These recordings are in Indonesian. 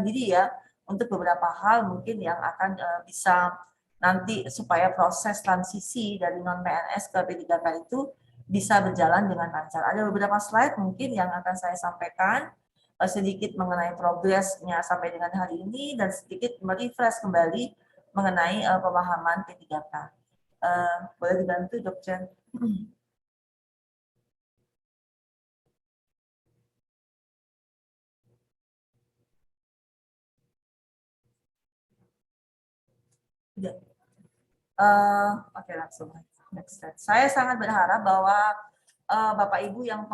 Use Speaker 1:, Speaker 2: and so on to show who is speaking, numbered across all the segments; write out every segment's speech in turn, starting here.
Speaker 1: diri ya untuk beberapa hal mungkin yang akan bisa nanti supaya proses transisi dari non PNS ke P3K itu bisa berjalan dengan lancar. Ada beberapa slide mungkin yang akan saya sampaikan sedikit mengenai progresnya sampai dengan hari ini dan sedikit merefresh kembali mengenai pemahaman P3K. Boleh dibantu, Dr. Oke, langsung next slide. Saya sangat berharap bahwa Bapak Ibu yang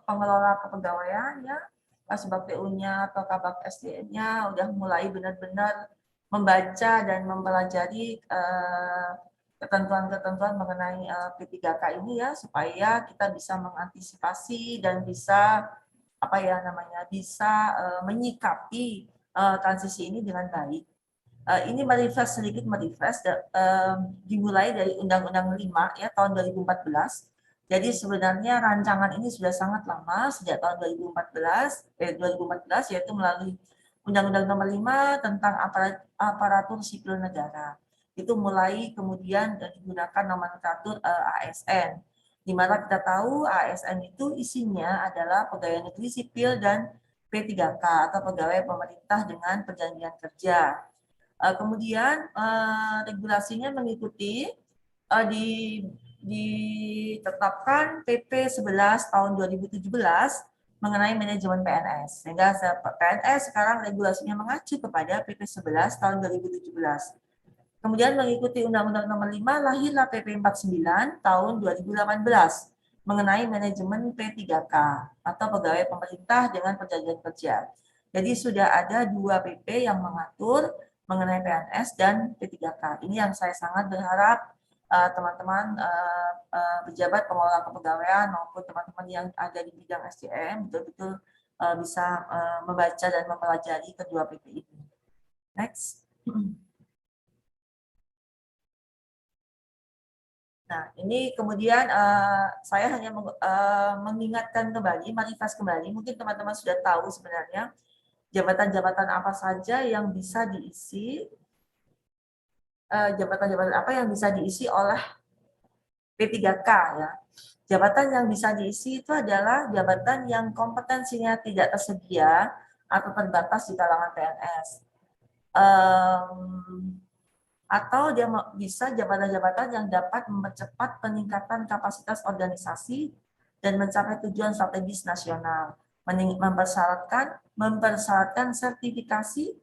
Speaker 1: pengelola kepegawaian ya, Kasubag PU-nya atau Kabag SDM-nya udah mulai benar-benar membaca dan mempelajari ketentuan-ketentuan mengenai P3K ini ya, supaya kita bisa mengantisipasi dan bisa bisa menyikapi transisi ini dengan baik. Ini sedikit merefresh dimulai dari Undang-Undang 5 ya tahun 2014. Jadi sebenarnya rancangan ini sudah sangat lama sejak tahun 2014 yaitu melalui Undang-Undang Nomor 5 tentang aparatur sipil negara. Itu mulai kemudian digunakan nomenklatur ASN. Di mana kita tahu ASN itu isinya adalah pegawai negeri sipil dan P3K atau pegawai pemerintah dengan perjanjian kerja. Kemudian regulasinya mengikuti ditetapkan PP 11 tahun 2017 mengenai manajemen PNS. Sehingga PNS sekarang regulasinya mengacu kepada PP 11 tahun 2017. Kemudian mengikuti Undang-Undang Nomor 5 lahirlah PP 49 tahun 2018 mengenai manajemen P3K atau pegawai pemerintah dengan perjanjian kerja. Jadi sudah ada 2 PP yang mengatur mengenai PNS dan P3K. Ini yang saya sangat berharap teman-teman pejabat pengelola kepegawaian maupun teman-teman yang ada di bidang SDM betul-betul bisa membaca dan mempelajari kedua PP ini. Next. Nah, ini kemudian saya hanya mengingatkan kembali, merefresh kembali. Mungkin teman-teman sudah tahu sebenarnya jabatan-jabatan apa saja yang bisa diisi, jabatan-jabatan apa yang bisa diisi oleh P3K ya. Jabatan yang bisa diisi itu adalah jabatan yang kompetensinya tidak tersedia atau terbatas di kalangan PNS. Atau dia bisa jabatan-jabatan yang dapat mempercepat peningkatan kapasitas organisasi dan mencapai tujuan strategis nasional, mempersyaratkan sertifikasi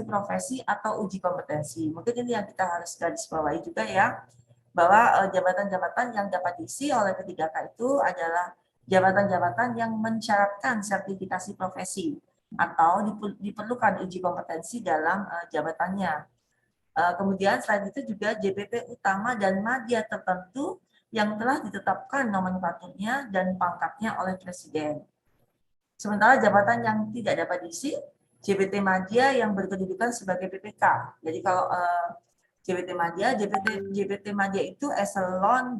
Speaker 1: profesi atau uji kompetensi. Mungkin ini yang kita harus garis bawahi juga ya, bahwa jabatan-jabatan yang dapat diisi oleh P3K itu adalah jabatan-jabatan yang mensyaratkan sertifikasi profesi atau diperlukan uji kompetensi dalam jabatannya. Kemudian selain itu juga JPP utama dan madya tertentu yang telah ditetapkan nomenklaturnya dan pangkatnya oleh Presiden. Sementara jabatan yang tidak dapat diisi, JPT madya yang berkedudukan sebagai PPK. Jadi kalau JPT madya itu eselon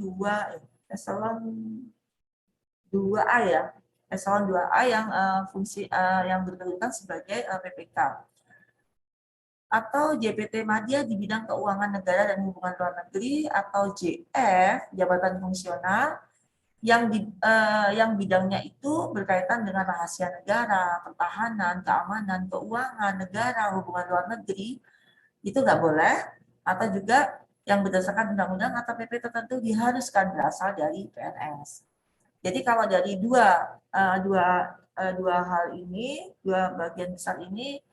Speaker 1: 2A ya. Eselon 2A yang fungsi yang berkedudukan sebagai PPK. Atau JPT Madya di bidang keuangan negara dan hubungan luar negeri, atau JF jabatan fungsional yang bidangnya itu berkaitan dengan rahasia negara, pertahanan, keamanan, keuangan negara, hubungan luar negeri, itu nggak boleh. Atau juga yang berdasarkan undang-undang atau PP tertentu diharuskan berasal dari PNS. Jadi kalau dari dua hal ini, dua bagian besar ini,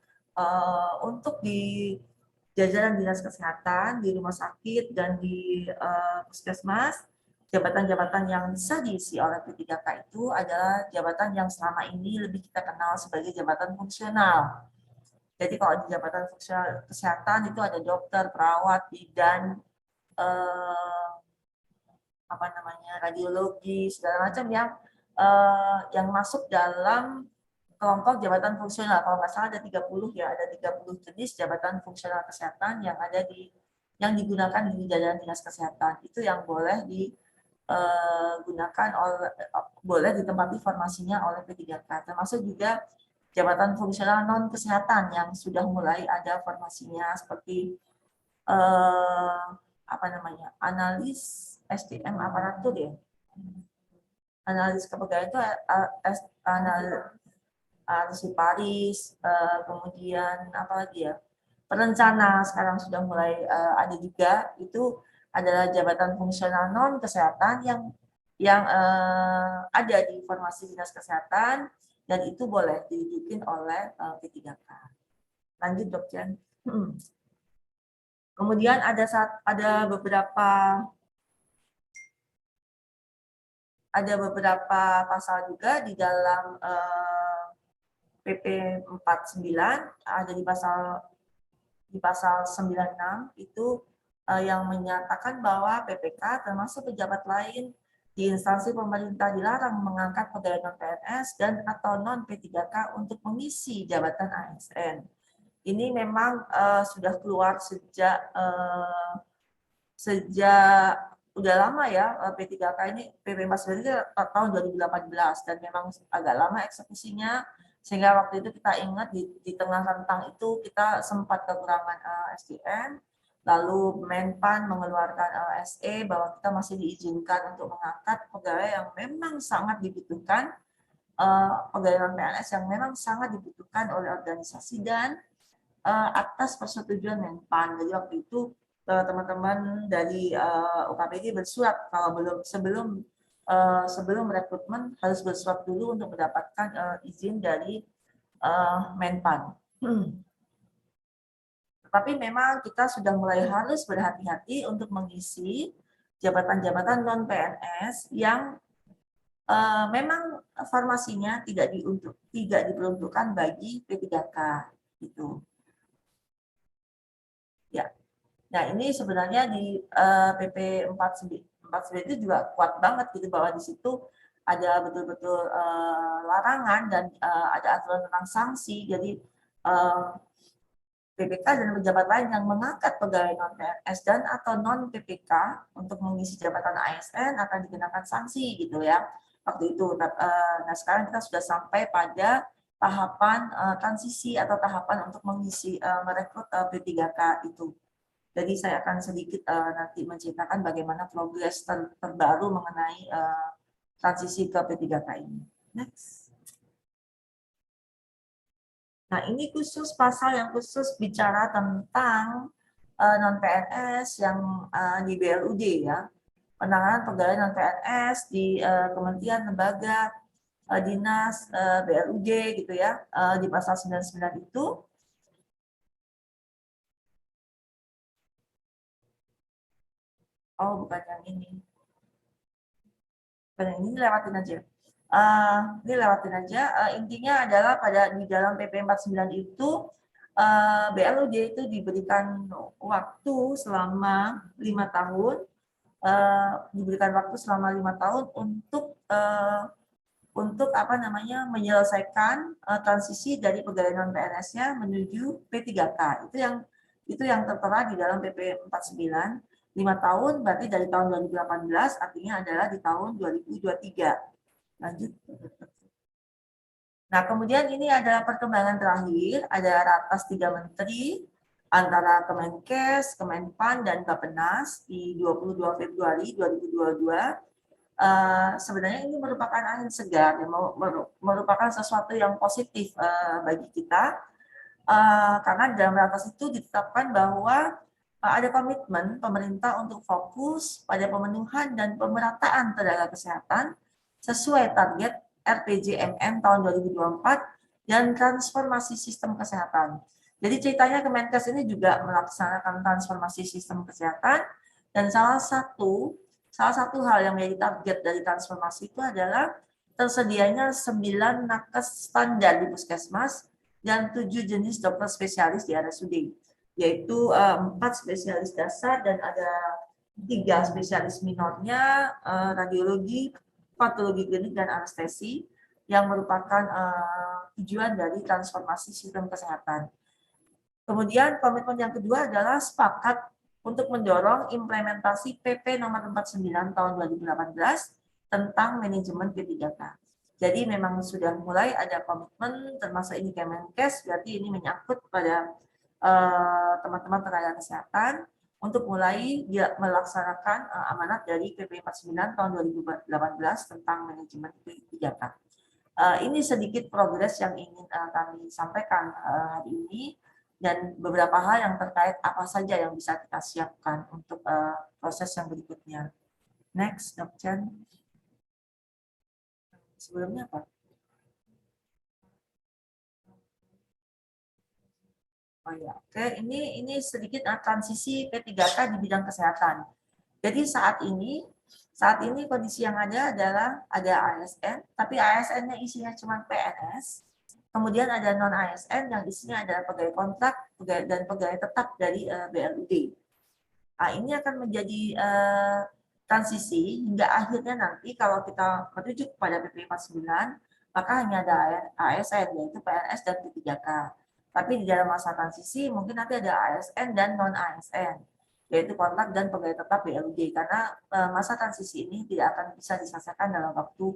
Speaker 1: untuk di jajaran dinas kesehatan, di rumah sakit, dan di puskesmas, jabatan-jabatan yang bisa diisi oleh P3K itu adalah jabatan yang selama ini lebih kita kenal sebagai jabatan fungsional. Jadi kalau di jabatan fungsional kesehatan itu ada dokter, perawat, bidan, radiologi, segala macam yang masuk dalam kelompok jabatan fungsional. Kalau nggak salah ada 30 ya, ada 30 jenis jabatan fungsional kesehatan yang digunakan di jajaran dinas kesehatan. Itu yang boleh boleh ditempati formasinya oleh P3K. Termasuk juga jabatan fungsional non kesehatan yang sudah mulai ada formasinya seperti apa namanya, analis SDM aparatur ya, analis kepegawaian itu analis Paris, kemudian apa lagi ya, perencana sekarang sudah mulai ada juga, itu adalah jabatan fungsional non kesehatan yang ada di formasi dinas kesehatan dan itu boleh didudukin oleh P3K. Lanjut dok Jan. Kemudian ada beberapa pasal juga di dalam PP 49, ada di pasal 96 itu yang menyatakan bahwa PPK termasuk pejabat lain di instansi pemerintah dilarang mengangkat pegawai non-PNS dan atau non-P3K untuk mengisi jabatan ASN. Ini memang sudah keluar sejak udah lama ya, P3K ini, PP 49 itu tahun 2018 dan memang agak lama eksekusinya, sehingga waktu itu kita ingat di tengah rentang itu kita sempat kekurangan SDM, lalu Menpan mengeluarkan SE bahwa kita masih diizinkan untuk mengangkat pegawai yang memang sangat dibutuhkan, pegawai non-PNS yang memang sangat dibutuhkan oleh organisasi dan atas persetujuan Menpan. Jadi waktu itu teman-teman dari UKPD bersurat kalau sebelum rekrutmen harus bersurat dulu untuk mendapatkan izin dari Menpan. Tapi memang kita sudah mulai harus berhati-hati untuk mengisi jabatan-jabatan non-PNS yang memang formasinya tidak diperuntukkan bagi P3K gitu. Ya. Nah, ini sebenarnya di PP 49 itu juga kuat banget gitu, bahwa di situ ada betul-betul larangan dan ada aturan tentang sanksi. Jadi PPK dan pejabat lain yang mengangkat pegawai non-PNS dan atau non-PPK untuk mengisi jabatan ASN akan dikenakan sanksi gitu ya. Waktu itu. Nah, sekarang kita sudah sampai pada tahapan transisi atau tahapan untuk mengisi merekrut P3K itu. Jadi saya akan sedikit nanti menceritakan bagaimana progres terbaru mengenai transisi ke P3K ini. Next. Nah, ini khusus pasal yang khusus bicara tentang non-PNS yang di BLUD ya. Penanganan pegawai non-PNS di kementerian, lembaga, dinas, BLUD gitu ya. Di pasal 99 itu bukan yang ini. Bukan yang ini, lewatin aja. Ini lewatin aja. Intinya adalah di dalam PP 49 itu BLUD itu diberikan waktu selama 5 tahun, untuk apa namanya menyelesaikan transisi dari pegawai non PNS-nya menuju P3K. Itu yang tertera di dalam PP 49. 5 tahun berarti dari tahun 2018, artinya adalah di tahun 2023. Lanjut. Nah, kemudian ini adalah perkembangan terakhir, ada ratas 3 menteri antara Kemenkes, Kemenpan, dan Bappenas di 22 Februari 2022. Sebenarnya ini merupakan angin segar, merupakan sesuatu yang positif bagi kita, karena dalam ratas itu ditetapkan bahwa ada komitmen pemerintah untuk fokus pada pemenuhan dan pemerataan tenaga kesehatan sesuai target RPJMN tahun 2024 dan transformasi sistem kesehatan. Jadi ceritanya Kemenkes ini juga melaksanakan transformasi sistem kesehatan, dan salah satu hal yang menjadi target dari transformasi itu adalah tersedianya 9 nakes standar di puskesmas dan 7 jenis dokter spesialis di RSUD, yaitu 4 spesialis dasar dan ada 3 spesialis minornya, radiologi, patologi klinik, dan anestesi, yang merupakan tujuan dari transformasi sistem kesehatan. Kemudian komitmen yang kedua adalah sepakat untuk mendorong implementasi PP nomor 49 tahun 2018 tentang manajemen P3K. Jadi memang sudah mulai ada komitmen, termasuk ini Kemenkes, berarti ini menyangkut pada teman-teman tenaga kesehatan untuk mulai melaksanakan amanat dari PP 49 tahun 2018 tentang manajemen P3K. Ini sedikit progres yang ingin kami sampaikan hari ini dan beberapa hal yang terkait apa saja yang bisa kita siapkan untuk proses yang berikutnya. Next, Dr. Chen. Sebelumnya apa? Oh ya, oke. Ini sedikit transisi P3K di bidang kesehatan. Jadi saat ini kondisi yang ada adalah ada ASN, tapi ASN-nya isinya cuma PNS. Kemudian ada non ASN yang isinya adalah pegawai kontrak dan pegawai tetap dari BLUD. Nah, ini akan menjadi transisi hingga akhirnya nanti kalau kita merujuk pada PP 49, maka hanya ada ASN yaitu PNS dan P3K. Tapi di dalam masa transisi mungkin nanti ada ASN dan non ASN yaitu kontrak dan pegawai tetap BLUD karena masa transisi ini tidak akan bisa diselesaikan dalam waktu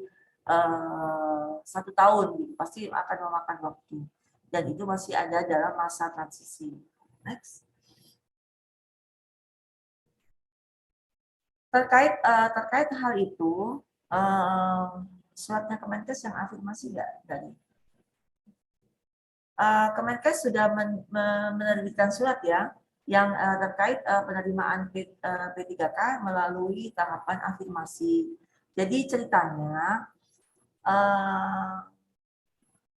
Speaker 1: 1 tahun gitu. Pasti akan memakan waktu dan itu masih ada dalam masa transisi. Next. Terkait hal itu, suratnya Kemenkes yang afirmasi nggak dari? Kemenkes sudah menerbitkan surat ya, yang terkait penerimaan P3K melalui tahapan afirmasi. Jadi ceritanya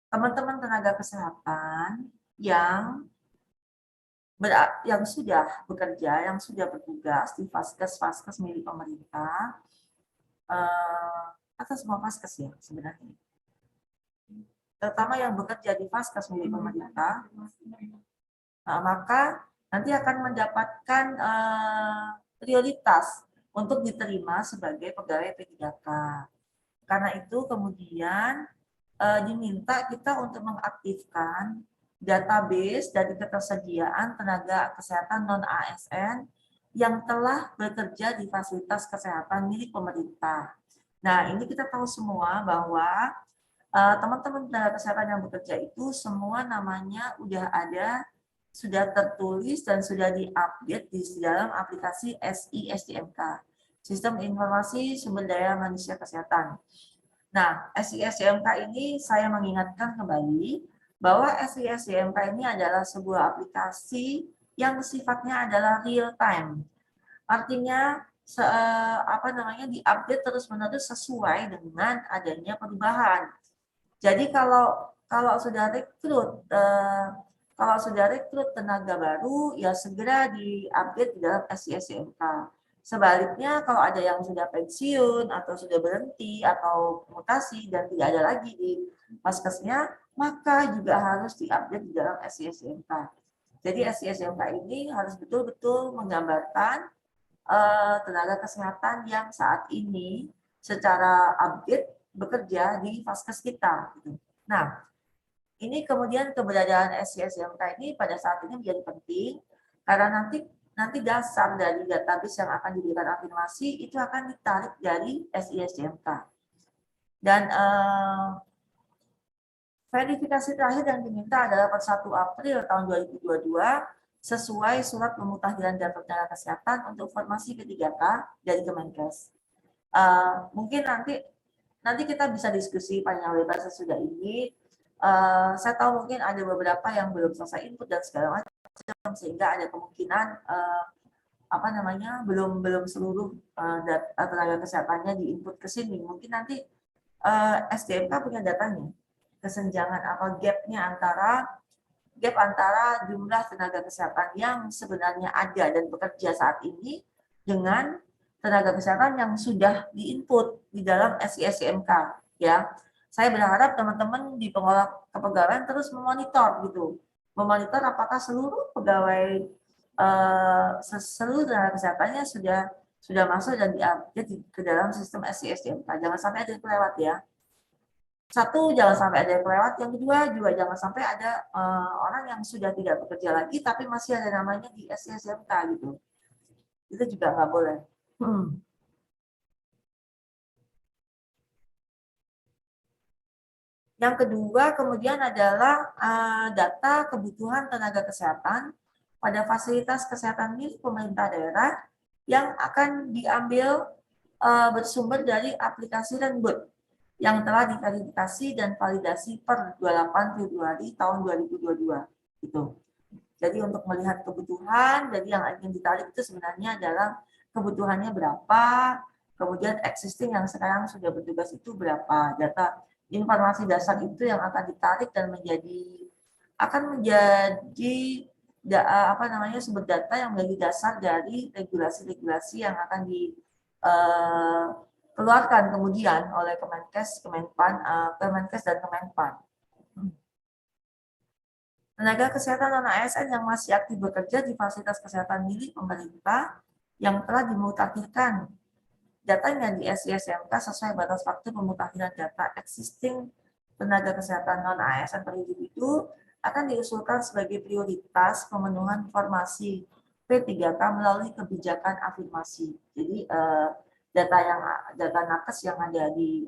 Speaker 1: teman-teman tenaga kesehatan yang sudah bekerja, yang sudah bertugas di vaskes milik pemerintah, atau semua vaskes ya sebenarnya, terutama yang bekerja di vaskes milik pemerintah, maka nanti akan mendapatkan prioritas untuk diterima sebagai pegawai P3K. Karena itu kemudian diminta kita untuk mengaktifkan database dari ketersediaan tenaga kesehatan non-ASN yang telah bekerja di fasilitas kesehatan milik pemerintah. Nah, ini kita tahu semua bahwa teman-teman tenaga kesehatan yang bekerja itu semua namanya sudah tertulis dan sudah diupdate di dalam aplikasi SISDMK, Sistem Informasi Sumber Daya Manusia Kesehatan. Nah, SISDMK ini saya mengingatkan kembali bahwa SISDMK ini adalah sebuah aplikasi yang sifatnya adalah real time. Artinya diupdate terus-menerus sesuai dengan adanya perubahan. Jadi kalau sudah rekrut tenaga baru ya segera diupdate di dalam SISDMK. Sebaliknya kalau ada yang sudah pensiun atau sudah berhenti atau mutasi dan tidak ada lagi di vaskesnya, maka juga harus diupdate di dalam SISDMK. Jadi SISDMK ini harus betul-betul menggambarkan tenaga kesehatan yang saat ini secara update bekerja di vaskes kita. Nah, ini kemudian keberadaan SISDMK ini pada saat ini menjadi penting karena nanti dasar dari database yang akan diberikan afirmasi itu akan ditarik dari SISDMK. Dan verifikasi terakhir yang diminta adalah per 1 April tahun 2022 sesuai surat pemutahiran data tenaga kesehatan untuk formasi P3K dari Kemenkes. Mungkin nanti kita bisa diskusi panjang lebar sesudah ini. Saya tahu mungkin ada beberapa yang belum selesai input dan segala macam sehingga ada kemungkinan belum seluruh tenaga kesehatannya diinput ke sini. Mungkin nanti SDMK punya datanya, kesenjangan apa gap antara jumlah tenaga kesehatan yang sebenarnya ada dan bekerja saat ini dengan tenaga kesehatan yang sudah diinput di dalam SISDMK ya. Saya berharap teman-teman di pengelola kepegawaian terus memonitor memonitor apakah seluruh pegawai seluruh tenaga kesehatannya sudah masuk dan diupdate ke dalam sistem SISDMK. Jangan sampai ada yang kelewat ya. Satu, jangan sampai ada yang kelewat. Yang kedua, juga jangan sampai ada orang yang sudah tidak bekerja lagi, tapi masih ada namanya di SISDMK gitu. Itu juga nggak boleh. Yang kedua kemudian adalah data kebutuhan tenaga kesehatan pada fasilitas kesehatan milik pemerintah daerah yang akan diambil bersumber dari aplikasi Renbud yang telah diverifikasi dan validasi per 28 Februari tahun 2022. Gitu. Jadi untuk melihat kebutuhan, jadi yang ingin ditarik itu sebenarnya adalah kebutuhannya berapa, kemudian existing yang sekarang sudah bertugas itu berapa. Data informasi dasar itu yang akan ditarik dan akan menjadi apa namanya sumber data yang menjadi dasar dari regulasi-regulasi yang akan dikeluarkan kemudian oleh Kemenkes, Kemenkes dan Kemenpan. Tenaga kesehatan non-ASN yang masih aktif bekerja di fasilitas kesehatan milik pemerintah yang telah dimutakhirkan datanya di SISMK sesuai batas waktu pemutakhiran data existing tenaga kesehatan non-ASN per individu akan diusulkan sebagai prioritas pemenuhan formasi P3K melalui kebijakan afirmasi. Jadi data nakes yang ada di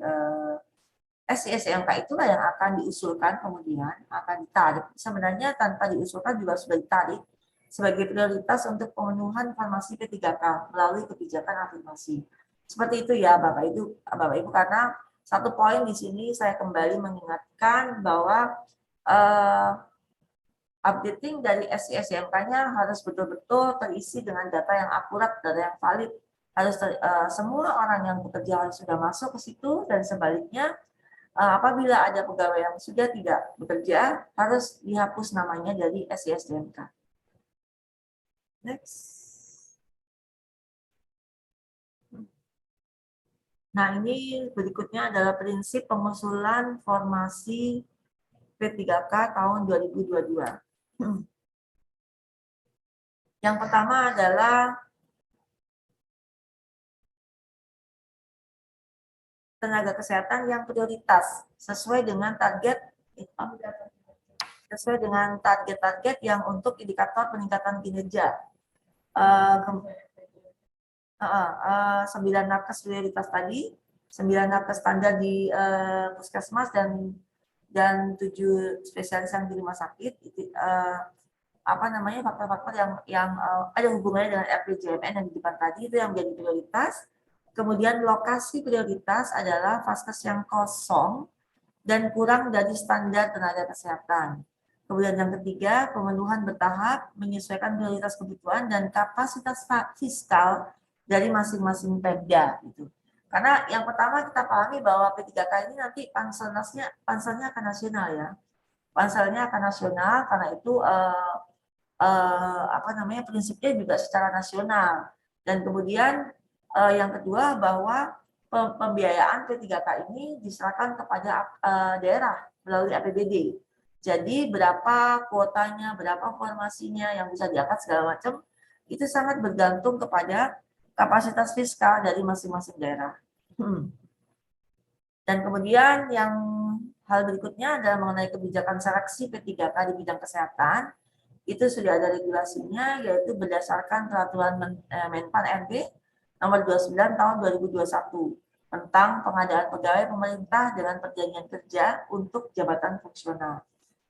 Speaker 1: SISMK itulah yang akan diusulkan kemudian akan ditarik. Sebenarnya tanpa diusulkan juga sudah ditarik sebagai prioritas untuk pemenuhan formasi P3K melalui kebijakan afirmasi. Seperti itu ya Bapak Ibu, karena satu poin di sini saya kembali mengingatkan bahwa updating dari SISMK-nya harus betul-betul terisi dengan data yang akurat, data yang valid. Harus semua orang yang bekerja harus sudah masuk ke situ dan sebaliknya apabila ada pegawai yang sudah tidak bekerja, harus dihapus namanya dari SISDMK. Next. Nah, ini berikutnya adalah prinsip pengusulan formasi P3K tahun 2022. Yang pertama adalah tenaga kesehatan yang prioritas sesuai dengan target yang untuk indikator peningkatan kinerja. 9 nakes prioritas tadi, 9 nakes standar di puskesmas dan 7 spesialis yang di rumah sakit. Faktor-faktor yang ada hubungannya dengan RPJMN yang di depan tadi itu yang menjadi prioritas. Kemudian lokasi prioritas adalah vaskes yang kosong dan kurang dari standar tenaga kesehatan. Kemudian yang ketiga, pemenuhan bertahap menyesuaikan prioritas kebutuhan dan kapasitas fiskal dari masing-masing Pemda. Gitu. Karena yang pertama kita pahami bahwa P3K ini nanti panselnya akan nasional ya. Panselnya akan nasional karena itu prinsipnya juga secara nasional. Dan kemudian yang kedua bahwa pembiayaan P3K ini diserahkan kepada daerah melalui APBD. Jadi berapa kuotanya, berapa formasinya yang bisa diangkat segala macam, itu sangat bergantung kepada kapasitas fiskal dari masing-masing daerah. Dan kemudian yang hal berikutnya adalah mengenai kebijakan seleksi P3K di bidang kesehatan. Itu sudah ada regulasinya, yaitu berdasarkan peraturan Menpan RB nomor 29 tahun 2021 tentang pengadaan pegawai pemerintah dengan perjanjian kerja untuk jabatan fungsional.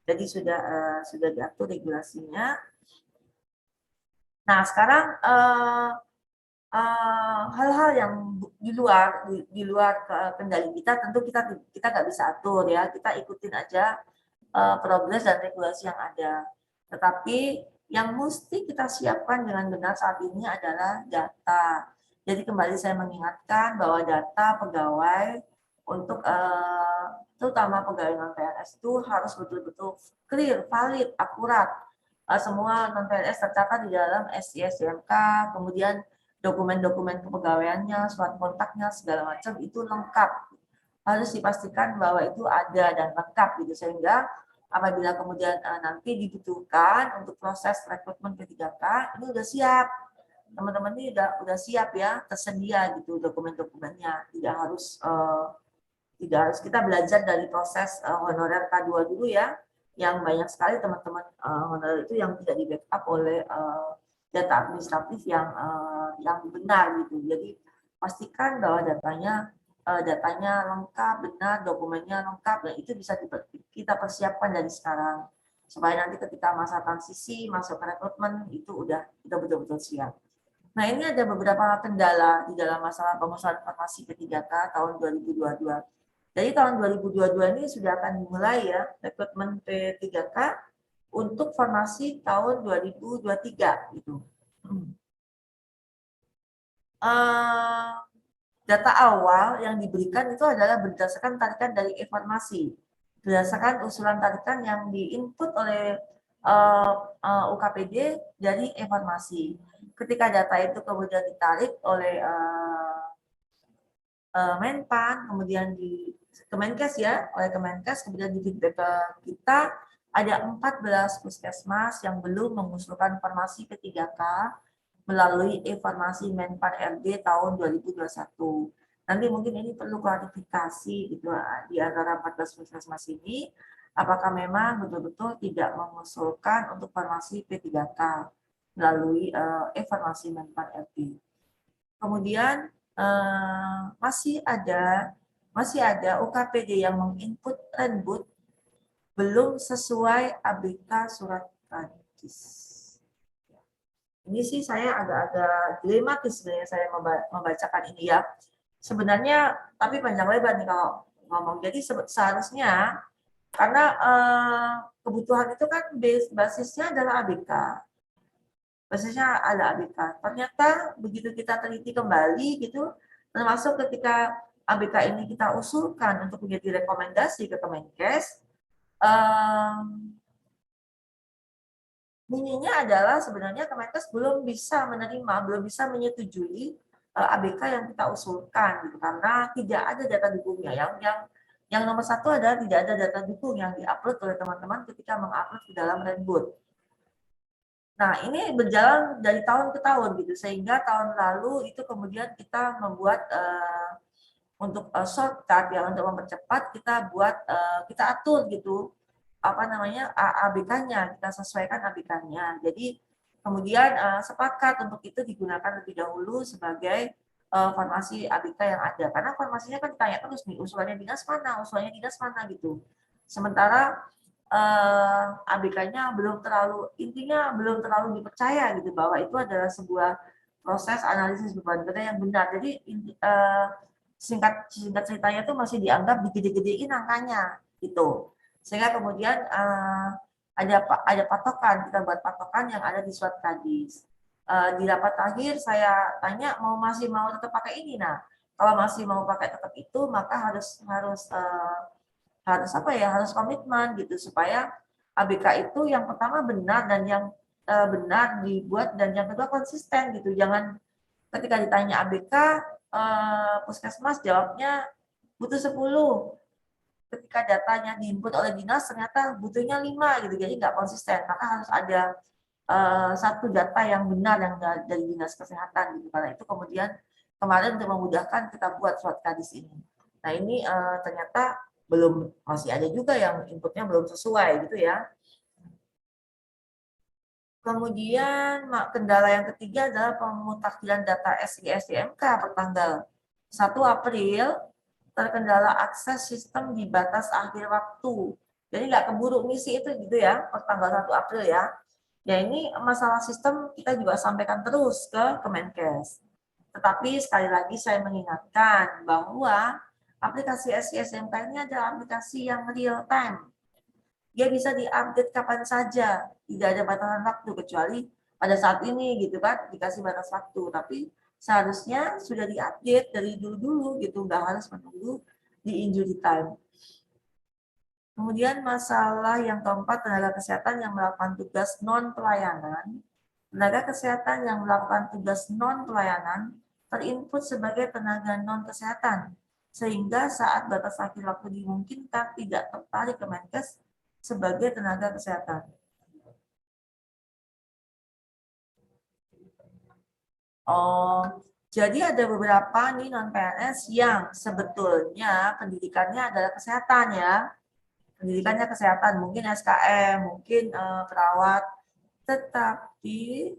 Speaker 1: Jadi sudah diatur regulasinya. Nah, sekarang hal-hal yang di luar kendali kita tentu kita nggak bisa atur ya, kita ikutin aja progres dan regulasi yang ada. Tetapi yang mesti kita siapkan dengan benar saat ini adalah data. Jadi kembali saya mengingatkan bahwa data pegawai untuk terutama pegawai non-PNS itu harus betul-betul clear, valid, akurat. Semua non-PNS tercatat di dalam SISDMK, kemudian dokumen-dokumen kepegawaiannya, surat kontaknya, segala macam itu lengkap. Harus dipastikan bahwa itu ada dan lengkap gitu, sehingga apabila kemudian nanti dibutuhkan untuk proses rekrutmen P3K, ini udah siap. Teman-teman ini udah siap ya, tersedia gitu dokumen-dokumennya. Tidak harus kita belajar dari proses honorer K2 dulu ya, yang banyak sekali teman-teman honorer itu yang tidak di-backup oleh data administratif yang benar gitu. Jadi pastikan bahwa datanya datanya lengkap, benar, dokumennya lengkap, dan itu bisa kita persiapkan dari sekarang supaya nanti ketika masa transisi masuk ke rekrutmen itu udah betul-betul siap. Nah, ini ada beberapa kendala di dalam masalah pengusulan formasi P3K tahun 2022. Jadi tahun 2022 ini sudah akan dimulai ya rekrutmen P3K untuk formasi tahun 2023 gitu. Data awal yang diberikan itu adalah berdasarkan tarikan dari informasi, berdasarkan usulan tarikan yang diinput oleh UKPD dari informasi. Ketika data itu kemudian ditarik oleh Menpan, kemudian di Kemenkes ya, oleh Kemenkes, kemudian di feedback ke kita, ada 14 puskesmas yang belum mengusulkan formasi P3K melalui informasi Menpan RB tahun 2021. Nanti mungkin ini perlu klarifikasi gitu di antara 14 puskesmas ini, apakah memang betul-betul tidak mengusulkan untuk formasi P3K melalui informasi Menpan RB. Kemudian masih ada UKPD yang menginput Renbud belum sesuai ABK surat kadis. Ini sih saya agak-agak dilematis sebenarnya saya membacakan ini ya. Sebenarnya tapi panjang lebar nih kalau ngomong. Jadi seharusnya karena kebutuhan itu kan basisnya adalah ABK. Basisnya ada ABK. Ternyata begitu kita teliti kembali gitu, termasuk ketika ABK ini kita usulkan untuk menjadi rekomendasi ke Kemenkes, minimnya adalah sebenarnya Kemenkes belum bisa menerima, belum bisa menyetujui ABK yang kita usulkan gitu, karena tidak ada data dukungnya. Yang nomor satu adalah tidak ada data dukung yang diupload oleh teman-teman ketika mengupload ke dalam Renbud. Nah, ini berjalan dari tahun ke tahun gitu, sehingga tahun lalu itu kemudian kita membuat untuk shortcut ya, untuk mempercepat kita buat kita atur gitu apa namanya ABK-nya, kita sesuaikan ABK-nya. Jadi kemudian sepakat untuk itu digunakan lebih dahulu sebagai formasi ABK yang ada, karena formasinya kan ditanya terus nih, usulannya dinas mana gitu. Sementara ABK-nya belum terlalu, intinya belum terlalu dipercaya gitu bahwa itu adalah sebuah proses analisis beban kerja yang benar. Jadi singkat ceritanya itu masih dianggap digede-gedein angkanya gitu. Sehingga kemudian ada patokan, kita buat patokan yang ada di surat kadis. Di rapat terakhir saya tanya masih mau tetap pakai ini. Nah, kalau masih mau pakai tetap itu maka harus harus komitmen gitu supaya ABK itu yang pertama benar dan yang benar dibuat, dan yang kedua konsisten gitu. Jangan ketika ditanya ABK puskesmas jawabnya butuh 10, ketika datanya diinput oleh dinas ternyata butuhnya 5 gitu, jadi nggak konsisten. Maka harus ada satu data yang benar yang dari dinas kesehatan gitu. Karena itu kemudian kemarin untuk memudahkan kita buat surat kadis ini. Nah ini ternyata masih ada juga yang inputnya belum sesuai gitu ya. Kemudian kendala yang ketiga adalah pemutakhiran data SISDMK per tanggal 1 April terkendala akses sistem di batas akhir waktu. Jadi nggak keburu ngisi itu gitu ya per tanggal 1 April ya. Ya ini masalah sistem kita juga sampaikan terus ke Kemenkes. Tetapi sekali lagi saya mengingatkan bahwa aplikasi SISMK ini adalah aplikasi yang real time. Dia bisa diupdate kapan saja, tidak ada batasan waktu kecuali pada saat ini gitu kan dikasih batas waktu. Tapi seharusnya sudah diupdate dari dulu-dulu gitu, nggak harus menunggu di injury time. Kemudian masalah yang keempat, tenaga kesehatan yang melakukan tugas non pelayanan. Tenaga kesehatan yang melakukan tugas non pelayanan terinput sebagai tenaga non kesehatan, sehingga saat batas akhir waktu dimungkinkan tidak tertarik ke Kemenkes sebagai tenaga kesehatan. Oh, jadi ada beberapa nih non PNS yang sebetulnya pendidikannya adalah kesehatan ya, pendidikannya kesehatan, mungkin SKM, mungkin perawat, tetapi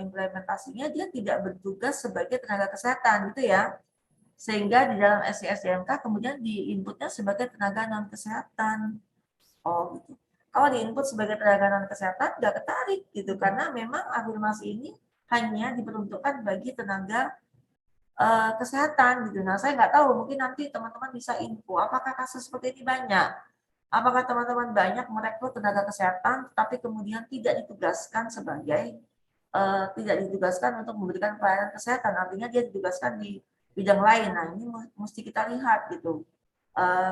Speaker 1: implementasinya dia tidak bertugas sebagai tenaga kesehatan gitu ya. Sehingga di dalam SISDMK kemudian di-inputnya sebagai tenaga non kesehatan. Oh gitu. Kalau di-input sebagai tenaga non kesehatan nggak ketarik gitu karena memang afirmasi ini hanya diperuntukkan bagi tenaga kesehatan gitu. Nah, saya nggak tahu, mungkin nanti teman-teman bisa info apakah kasus seperti ini banyak. Apakah teman-teman banyak merekrut tenaga kesehatan, tapi kemudian tidak ditugaskan sebagai tidak ditugaskan untuk memberikan pelayanan kesehatan, artinya dia ditugaskan di bidang lain. Nah, ini mesti kita lihat gitu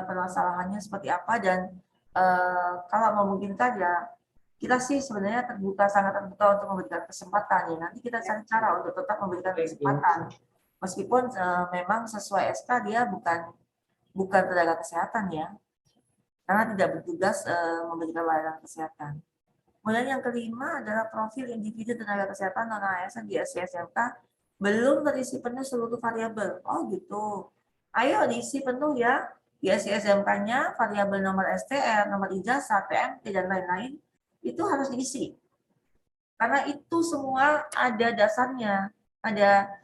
Speaker 1: permasalahannya seperti apa dan kalau memungkinkan ya kita sih sebenarnya sangat terbuka untuk memberikan kesempatan ya. Nanti kita cari cara untuk tetap memberikan kesempatan, meskipun memang sesuai SK dia bukan tenaga kesehatan ya karena tidak bertugas memberikan layanan kesehatan. Kemudian yang kelima adalah profil individu tenaga kesehatan non ASN di SISMK belum terisi penuh seluruh variabel. Oh gitu. Ayo diisi penuh ya. Di SISMK-nya variabel nomor STR, nomor ijazah, PMT dan lain-lain itu harus diisi. Karena itu semua ada dasarnya. Ada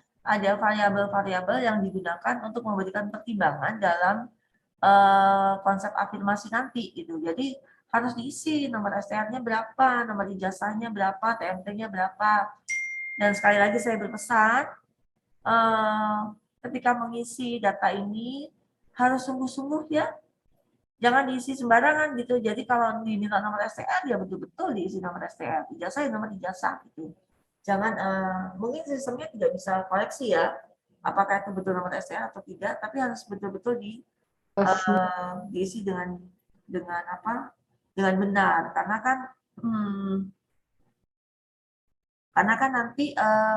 Speaker 1: variabel-variabel yang digunakan untuk memberikan pertimbangan dalam konsep afirmasi nanti gitu. Jadi harus diisi nomor STR-nya berapa, nomor ijazahnya berapa, TMT-nya berapa. Dan sekali lagi saya berpesan, ketika mengisi data ini harus sungguh-sungguh ya. Jangan diisi sembarangan gitu. Jadi kalau diminta nomor STR ya betul-betul diisi nomor STR. Ijazah ya nomor ijazah gitu. Jangan mungkin sistemnya tidak bisa koreksi ya. Apakah itu betul nomor STR atau tidak, tapi harus betul-betul diisi dengan benar karena kan nanti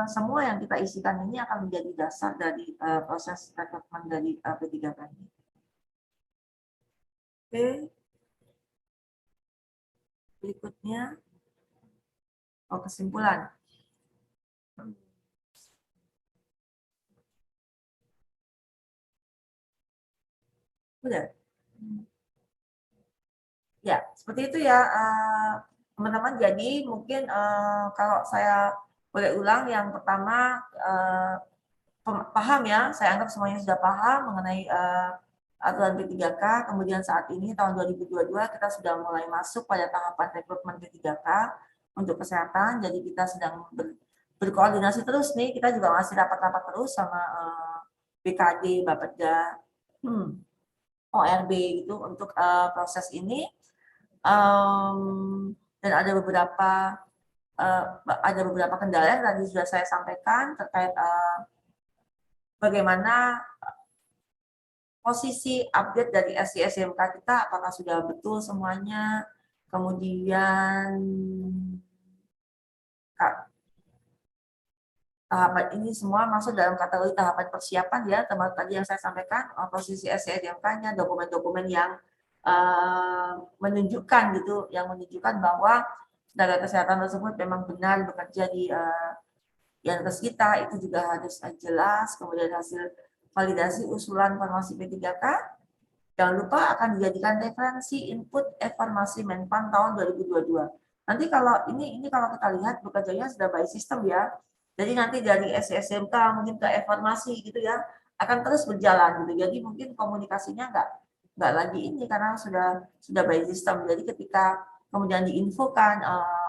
Speaker 1: semua yang kita isikan ini akan menjadi dasar dari proses rekrutmen dari P3K. Oke, berikutnya kesimpulan. Udah. Ya, seperti itu ya teman-teman. Jadi mungkin kalau saya boleh ulang, yang pertama paham ya, saya anggap semuanya sudah paham mengenai aturan P3K. Kemudian saat ini tahun 2022 kita sudah mulai masuk pada tahapan rekrutmen P3K untuk kesehatan. Jadi kita sedang berkoordinasi terus nih, kita juga masih rapat-rapat terus sama BKD, Bapeda, ORB gitu untuk proses ini. Dan ada beberapa kendala yang tadi sudah saya sampaikan terkait bagaimana posisi update dari SISMK kita, apakah sudah betul semuanya, kemudian tahapan ini semua masuk dalam kategori tahapan persiapan ya, teman tadi yang saya sampaikan, posisi SISMK-nya, dokumen-dokumen yang menunjukkan bahwa tenaga kesehatan tersebut memang benar bekerja di atas kita, itu juga harus jelas. Kemudian hasil validasi usulan formasi P3K jangan lupa akan dijadikan referensi input evaluasi Menpan tahun 2022. Nanti kalau ini kalau kita lihat bekerjanya sudah by system ya. Jadi nanti dari SISMK mungkin ke evaluasi gitu ya, akan terus berjalan gitu. Jadi mungkin komunikasinya nggak lagi ini karena sudah by system. Jadi ketika kemudian diinfokan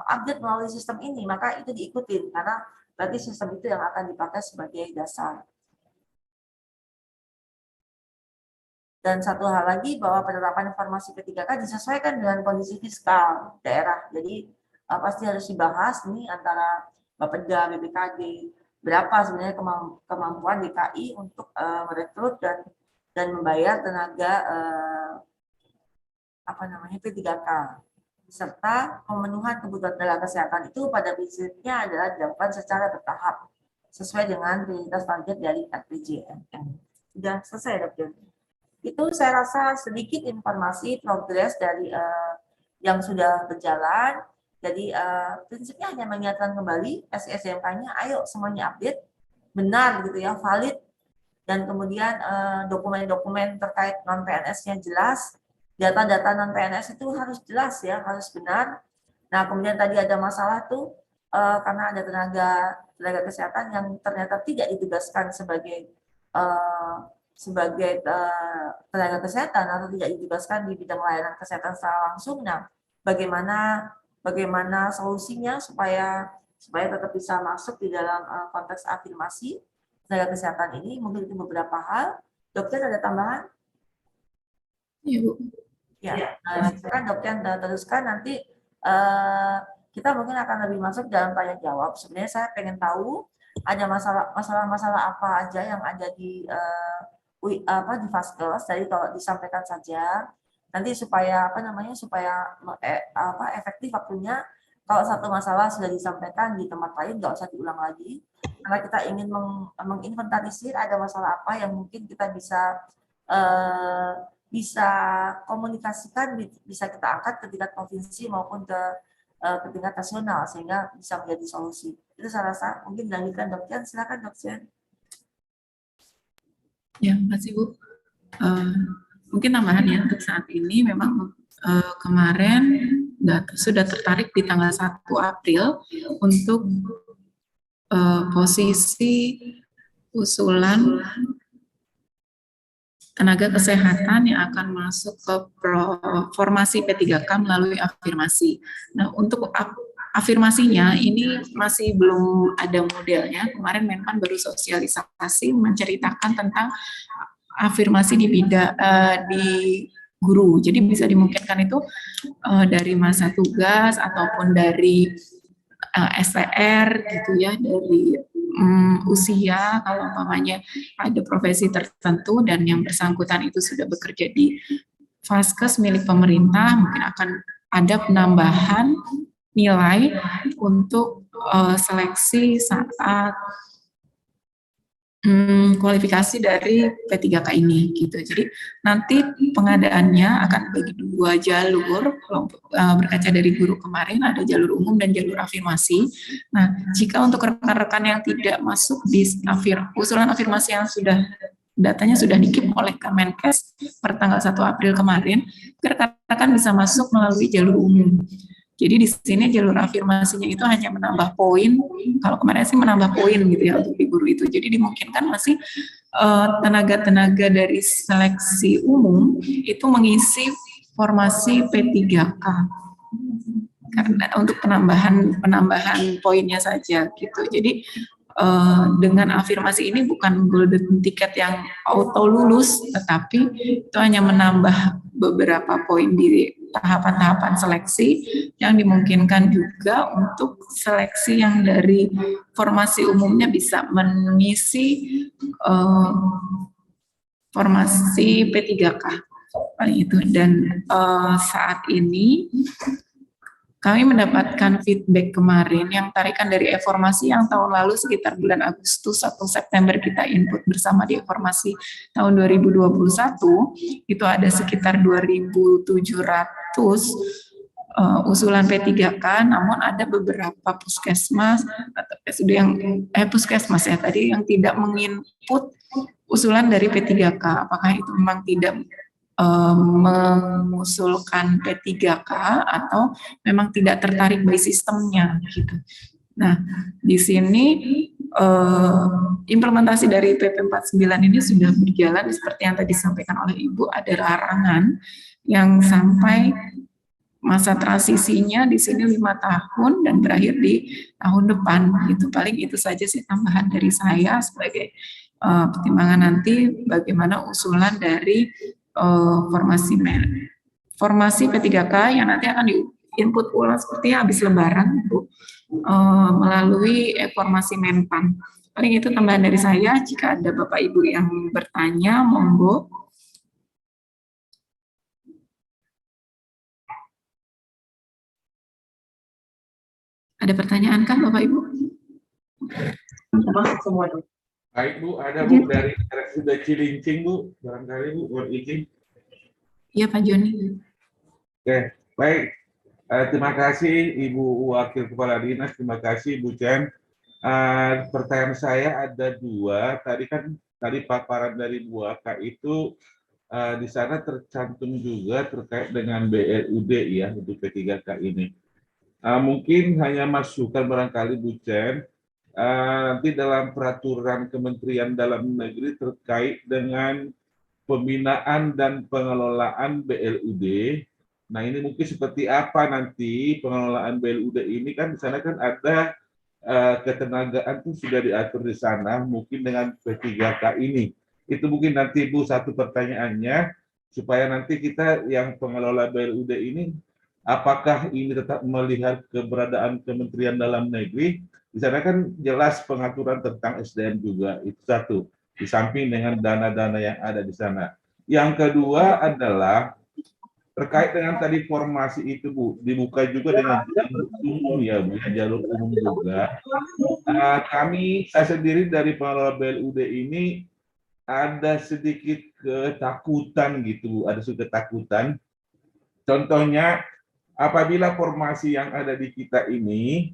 Speaker 1: update melalui sistem ini, maka itu diikutin karena berarti sistem itu yang akan dipakai sebagai dasar. Dan satu hal lagi bahwa penerapan informasi P3K disesuaikan dengan kondisi fiskal daerah. Jadi pasti harus dibahas nih antara Bapeda, BPKD, berapa sebenarnya kemampuan DKI untuk merekrut dan membayar tenaga P3K, serta pemenuhan kebutuhan tenaga kesehatan itu pada prinsipnya adalah dilakukan secara bertahap sesuai dengan prioritas target dari RPJMN. Sudah selesai, Dokter. Itu saya rasa sedikit informasi progres dari yang sudah berjalan. Jadi prinsipnya hanya mengingatkan kembali SISMK-nya, ayo semuanya update, benar gitu ya, valid, dan kemudian dokumen-dokumen terkait non-PNS-nya jelas, data-data non-PNS itu harus jelas ya, harus benar,
Speaker 2: Nah, kemudian tadi ada masalah tuh karena ada tenaga kesehatan yang ternyata tidak ditugaskan sebagai eh, tenaga kesehatan atau tidak ditugaskan di bidang layanan kesehatan secara langsung. Nah, bagaimana bagaimana solusinya supaya supaya tetap bisa masuk di dalam konteks afirmasi tenaga kesehatan ini? Mungkin itu beberapa hal. Dokter ada tambahan?
Speaker 3: Iya, Bu.
Speaker 2: Ya, silakan dokter teruskan nanti eh, kita mungkin akan lebih masuk dalam tanya jawab. Sebenarnya saya pengen tahu ada masalah-masalah apa aja yang ada di apa di Vaskes. Jadi kalau disampaikan saja nanti supaya apa namanya supaya apa efektif waktunya. Kalau satu masalah sudah disampaikan di tempat lain nggak usah diulang lagi. Karena kita ingin menginventarisir ada masalah apa yang mungkin kita eh, bisa komunikasikan, bisa kita angkat ke tingkat provinsi maupun ke tingkat nasional sehingga bisa menjadi solusi. Itu saya rasa mungkin dilanjutkan dokter, silakan dokter.
Speaker 3: Ya, makasih Bu. Mungkin tambahan ya untuk saat ini memang kemarin sudah tertarik di tanggal 1 April untuk posisi usulan tenaga kesehatan yang akan masuk ke formasi P3K melalui afirmasi. Nah, untuk afirmasinya ini masih belum ada modelnya. Kemarin Menpan baru sosialisasi menceritakan tentang afirmasi di bidang di guru. Jadi bisa dimungkinkan itu dari masa tugas ataupun dari STR gitu ya, dari usia kalau umpamanya ada profesi tertentu dan yang bersangkutan itu sudah bekerja di Vaskes milik pemerintah, mungkin akan ada penambahan nilai untuk seleksi saat kualifikasi dari P3K ini gitu. Jadi nanti pengadaannya akan bagi 2 jalur. Berkaca dari guru kemarin ada jalur umum dan jalur afirmasi. Nah, jika untuk rekan-rekan yang tidak masuk di usulan afirmasi yang datanya sudah di-keep oleh Kemenkes per tanggal 1 April kemarin, rekan-rekan bisa masuk melalui jalur umum. Jadi di sini jalur afirmasinya itu hanya menambah poin, kalau kemarin sih menambah poin gitu ya untuk di guru itu. Jadi dimungkinkan masih tenaga-tenaga dari seleksi umum itu mengisi formasi P3K karena untuk penambahan poinnya saja gitu. Jadi dengan afirmasi ini bukan golden ticket yang auto lulus, tetapi itu hanya menambah beberapa poin di tahapan-tahapan seleksi yang dimungkinkan juga untuk seleksi yang dari formasi umumnya bisa mengisi formasi P3K paling itu. Dan saat ini kami mendapatkan feedback kemarin yang tarikan dari eformasi yang tahun lalu sekitar bulan Agustus atau September kita input bersama di eformasi tahun 2021, itu ada sekitar 2.700 usulan P3K, namun ada beberapa puskesmas atau PSUD yang puskesmas ya tadi yang tidak menginput usulan dari P3K. Apakah itu memang tidak mengusulkan P3K atau memang tidak tertarik by sistemnya gitu. Nah, di sini implementasi dari PP 49 ini sudah berjalan seperti yang tadi disampaikan oleh Ibu, ada larangan yang sampai masa transisinya di sini 5 tahun dan berakhir di tahun depan gitu. Paling itu saja sih tambahan dari saya sebagai pertimbangan nanti bagaimana usulan dari formasi P3K yang nanti akan di-input ulang seperti habis lebaran Bu, melalui formasi Menpan. Paling itu tambahan dari saya. Jika ada Bapak Ibu yang bertanya, monggo. Ada pertanyaan kan Bapak Ibu?
Speaker 4: Semua itu. Baik Bu, ada Bu dari RSUD Cilincing Bu, barangkali Bu, buat izin.
Speaker 3: Iya Pak Joni.
Speaker 4: Oke, baik. Terima kasih Ibu Wakil Kepala Dinas, terima kasih Bu Chen. Pertanyaan saya ada 2. Tadi paparan dari Bu Aka itu di sana tercantum juga terkait dengan BLUD ya untuk P3K ini. Mungkin hanya masukan barangkali Bu Chen, nanti dalam peraturan Kementerian Dalam Negeri terkait dengan pembinaan dan pengelolaan BLUD. Nah, ini mungkin seperti apa nanti pengelolaan BLUD ini, kan di sana kan ada ketenagaan itu sudah diatur di sana, mungkin dengan P3K ini. Itu mungkin nanti Bu satu pertanyaannya, supaya nanti kita yang pengelola BLUD ini, apakah ini tetap melihat keberadaan Kementerian Dalam Negeri, di sana kan jelas pengaturan tentang SDM juga, itu satu, di samping dengan dana-dana yang ada di sana. Yang kedua adalah terkait dengan tadi formasi itu Bu, dibuka juga dengan jalur umum ya Bu, jalur umum juga. Saya sendiri dari pengelola BLUD ini ada sedikit ketakutan gitu Bu, ada sedikit ketakutan. Contohnya, apabila formasi yang ada di kita ini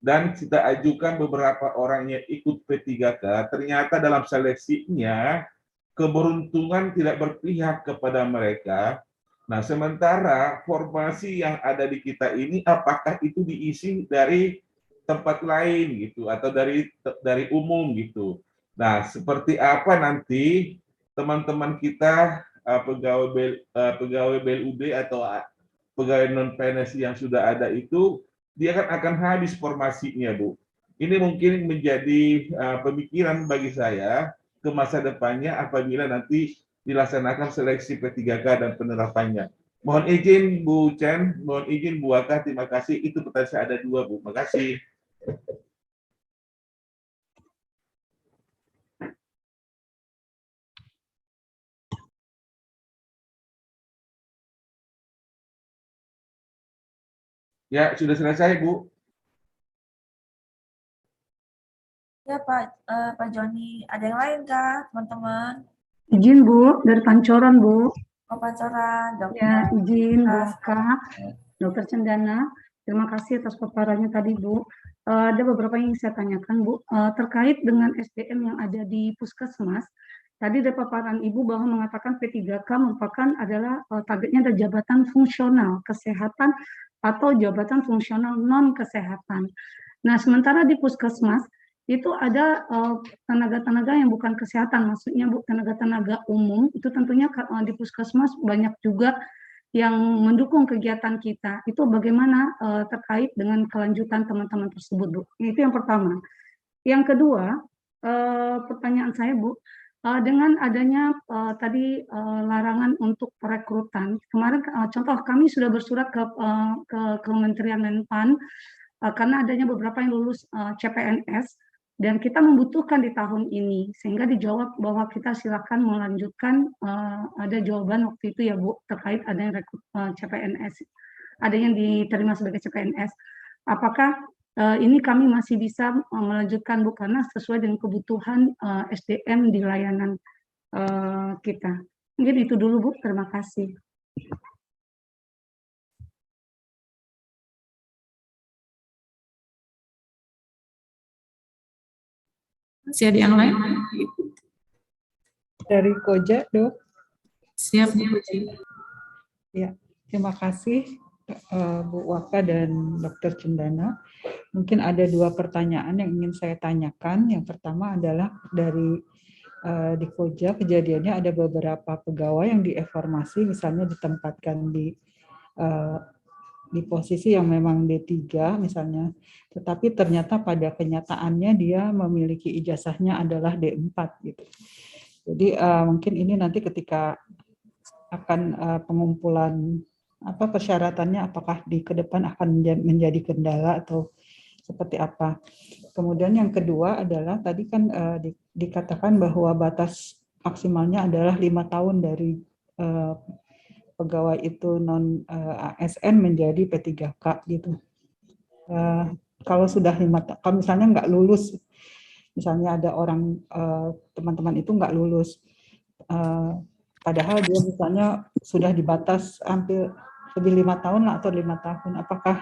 Speaker 4: dan kita ajukan beberapa orangnya ikut P3K, ternyata dalam seleksinya keberuntungan tidak berpihak kepada mereka. Nah, sementara formasi yang ada di kita ini, apakah itu diisi dari tempat lain gitu, atau dari umum gitu. Nah, seperti apa nanti teman-teman kita pegawai BLUD atau pegawai non PNS yang sudah ada itu, dia akan habis formasinya, Bu. Ini mungkin menjadi pemikiran bagi saya ke masa depannya apabila nanti dilaksanakan seleksi P3K dan penerapannya. Mohon izin Bu Chen, mohon izin Bu Waka, terima kasih. Itu pertanyaan saya ada dua, Bu. Terima kasih. Ya, sudah selesai, Bu.
Speaker 1: Ya Pak Joni, ada yang lain kah teman-teman?
Speaker 5: Izin Bu, dari Pancoran Bu.
Speaker 1: Oh Pancoran,
Speaker 5: Ya,
Speaker 1: Dokter.
Speaker 5: izin Bu Aka, Dokter Cendana. Terima kasih atas paparannya tadi Bu. Ada beberapa yang saya tanyakan Bu, terkait dengan SDM yang ada di Puskesmas. Tadi dari paparan Ibu bahwa mengatakan P3K merupakan adalah targetnya ada jabatan fungsional kesehatan atau jabatan fungsional non kesehatan. Nah, sementara di Puskesmas itu ada tenaga-tenaga yang bukan kesehatan, maksudnya tenaga-tenaga umum, itu tentunya di Puskesmas banyak juga yang mendukung kegiatan kita. Itu bagaimana terkait dengan kelanjutan teman-teman tersebut, Bu? Itu yang pertama. Yang kedua, pertanyaan saya, Bu, dengan adanya tadi larangan untuk perekrutan, kemarin contoh kami sudah bersurat ke Kementerian Menpan karena adanya beberapa yang lulus CPNS dan kita membutuhkan di tahun ini, sehingga dijawab bahwa kita silakan melanjutkan, ada jawaban waktu itu ya Bu, terkait adanya rekrut CPNS, ada yang diterima sebagai CPNS. Apakah ini kami masih bisa melanjutkan Bu, karena sesuai dengan kebutuhan SDM di layanan kita. Mungkin itu dulu Bu, terima kasih.
Speaker 3: Masih ada yang lain?
Speaker 2: Dari Koja, Dok.
Speaker 3: Siap, Bu Puji.
Speaker 2: Ya, terima kasih Bu Waka dan Dr. Cendana. Mungkin ada dua pertanyaan yang ingin saya tanyakan. Yang pertama adalah dari di Koja, kejadiannya ada beberapa pegawai yang dieformasi, misalnya ditempatkan di posisi yang memang D3 misalnya, tetapi ternyata pada kenyataannya dia memiliki ijazahnya adalah D4 gitu. Jadi mungkin ini nanti ketika akan pengumpulan persyaratannya, apakah ke depan akan menjadi kendala atau seperti apa. Kemudian yang kedua adalah tadi kan dikatakan bahwa batas maksimalnya adalah 5 tahun dari pegawai itu non ASN menjadi P3K gitu. Kalau sudah 5 tahun, kalau misalnya nggak lulus, misalnya ada orang teman-teman itu nggak lulus, padahal dia misalnya sudah dibatas hampir lebih 5 tahun lah, atau 5 tahun, apakah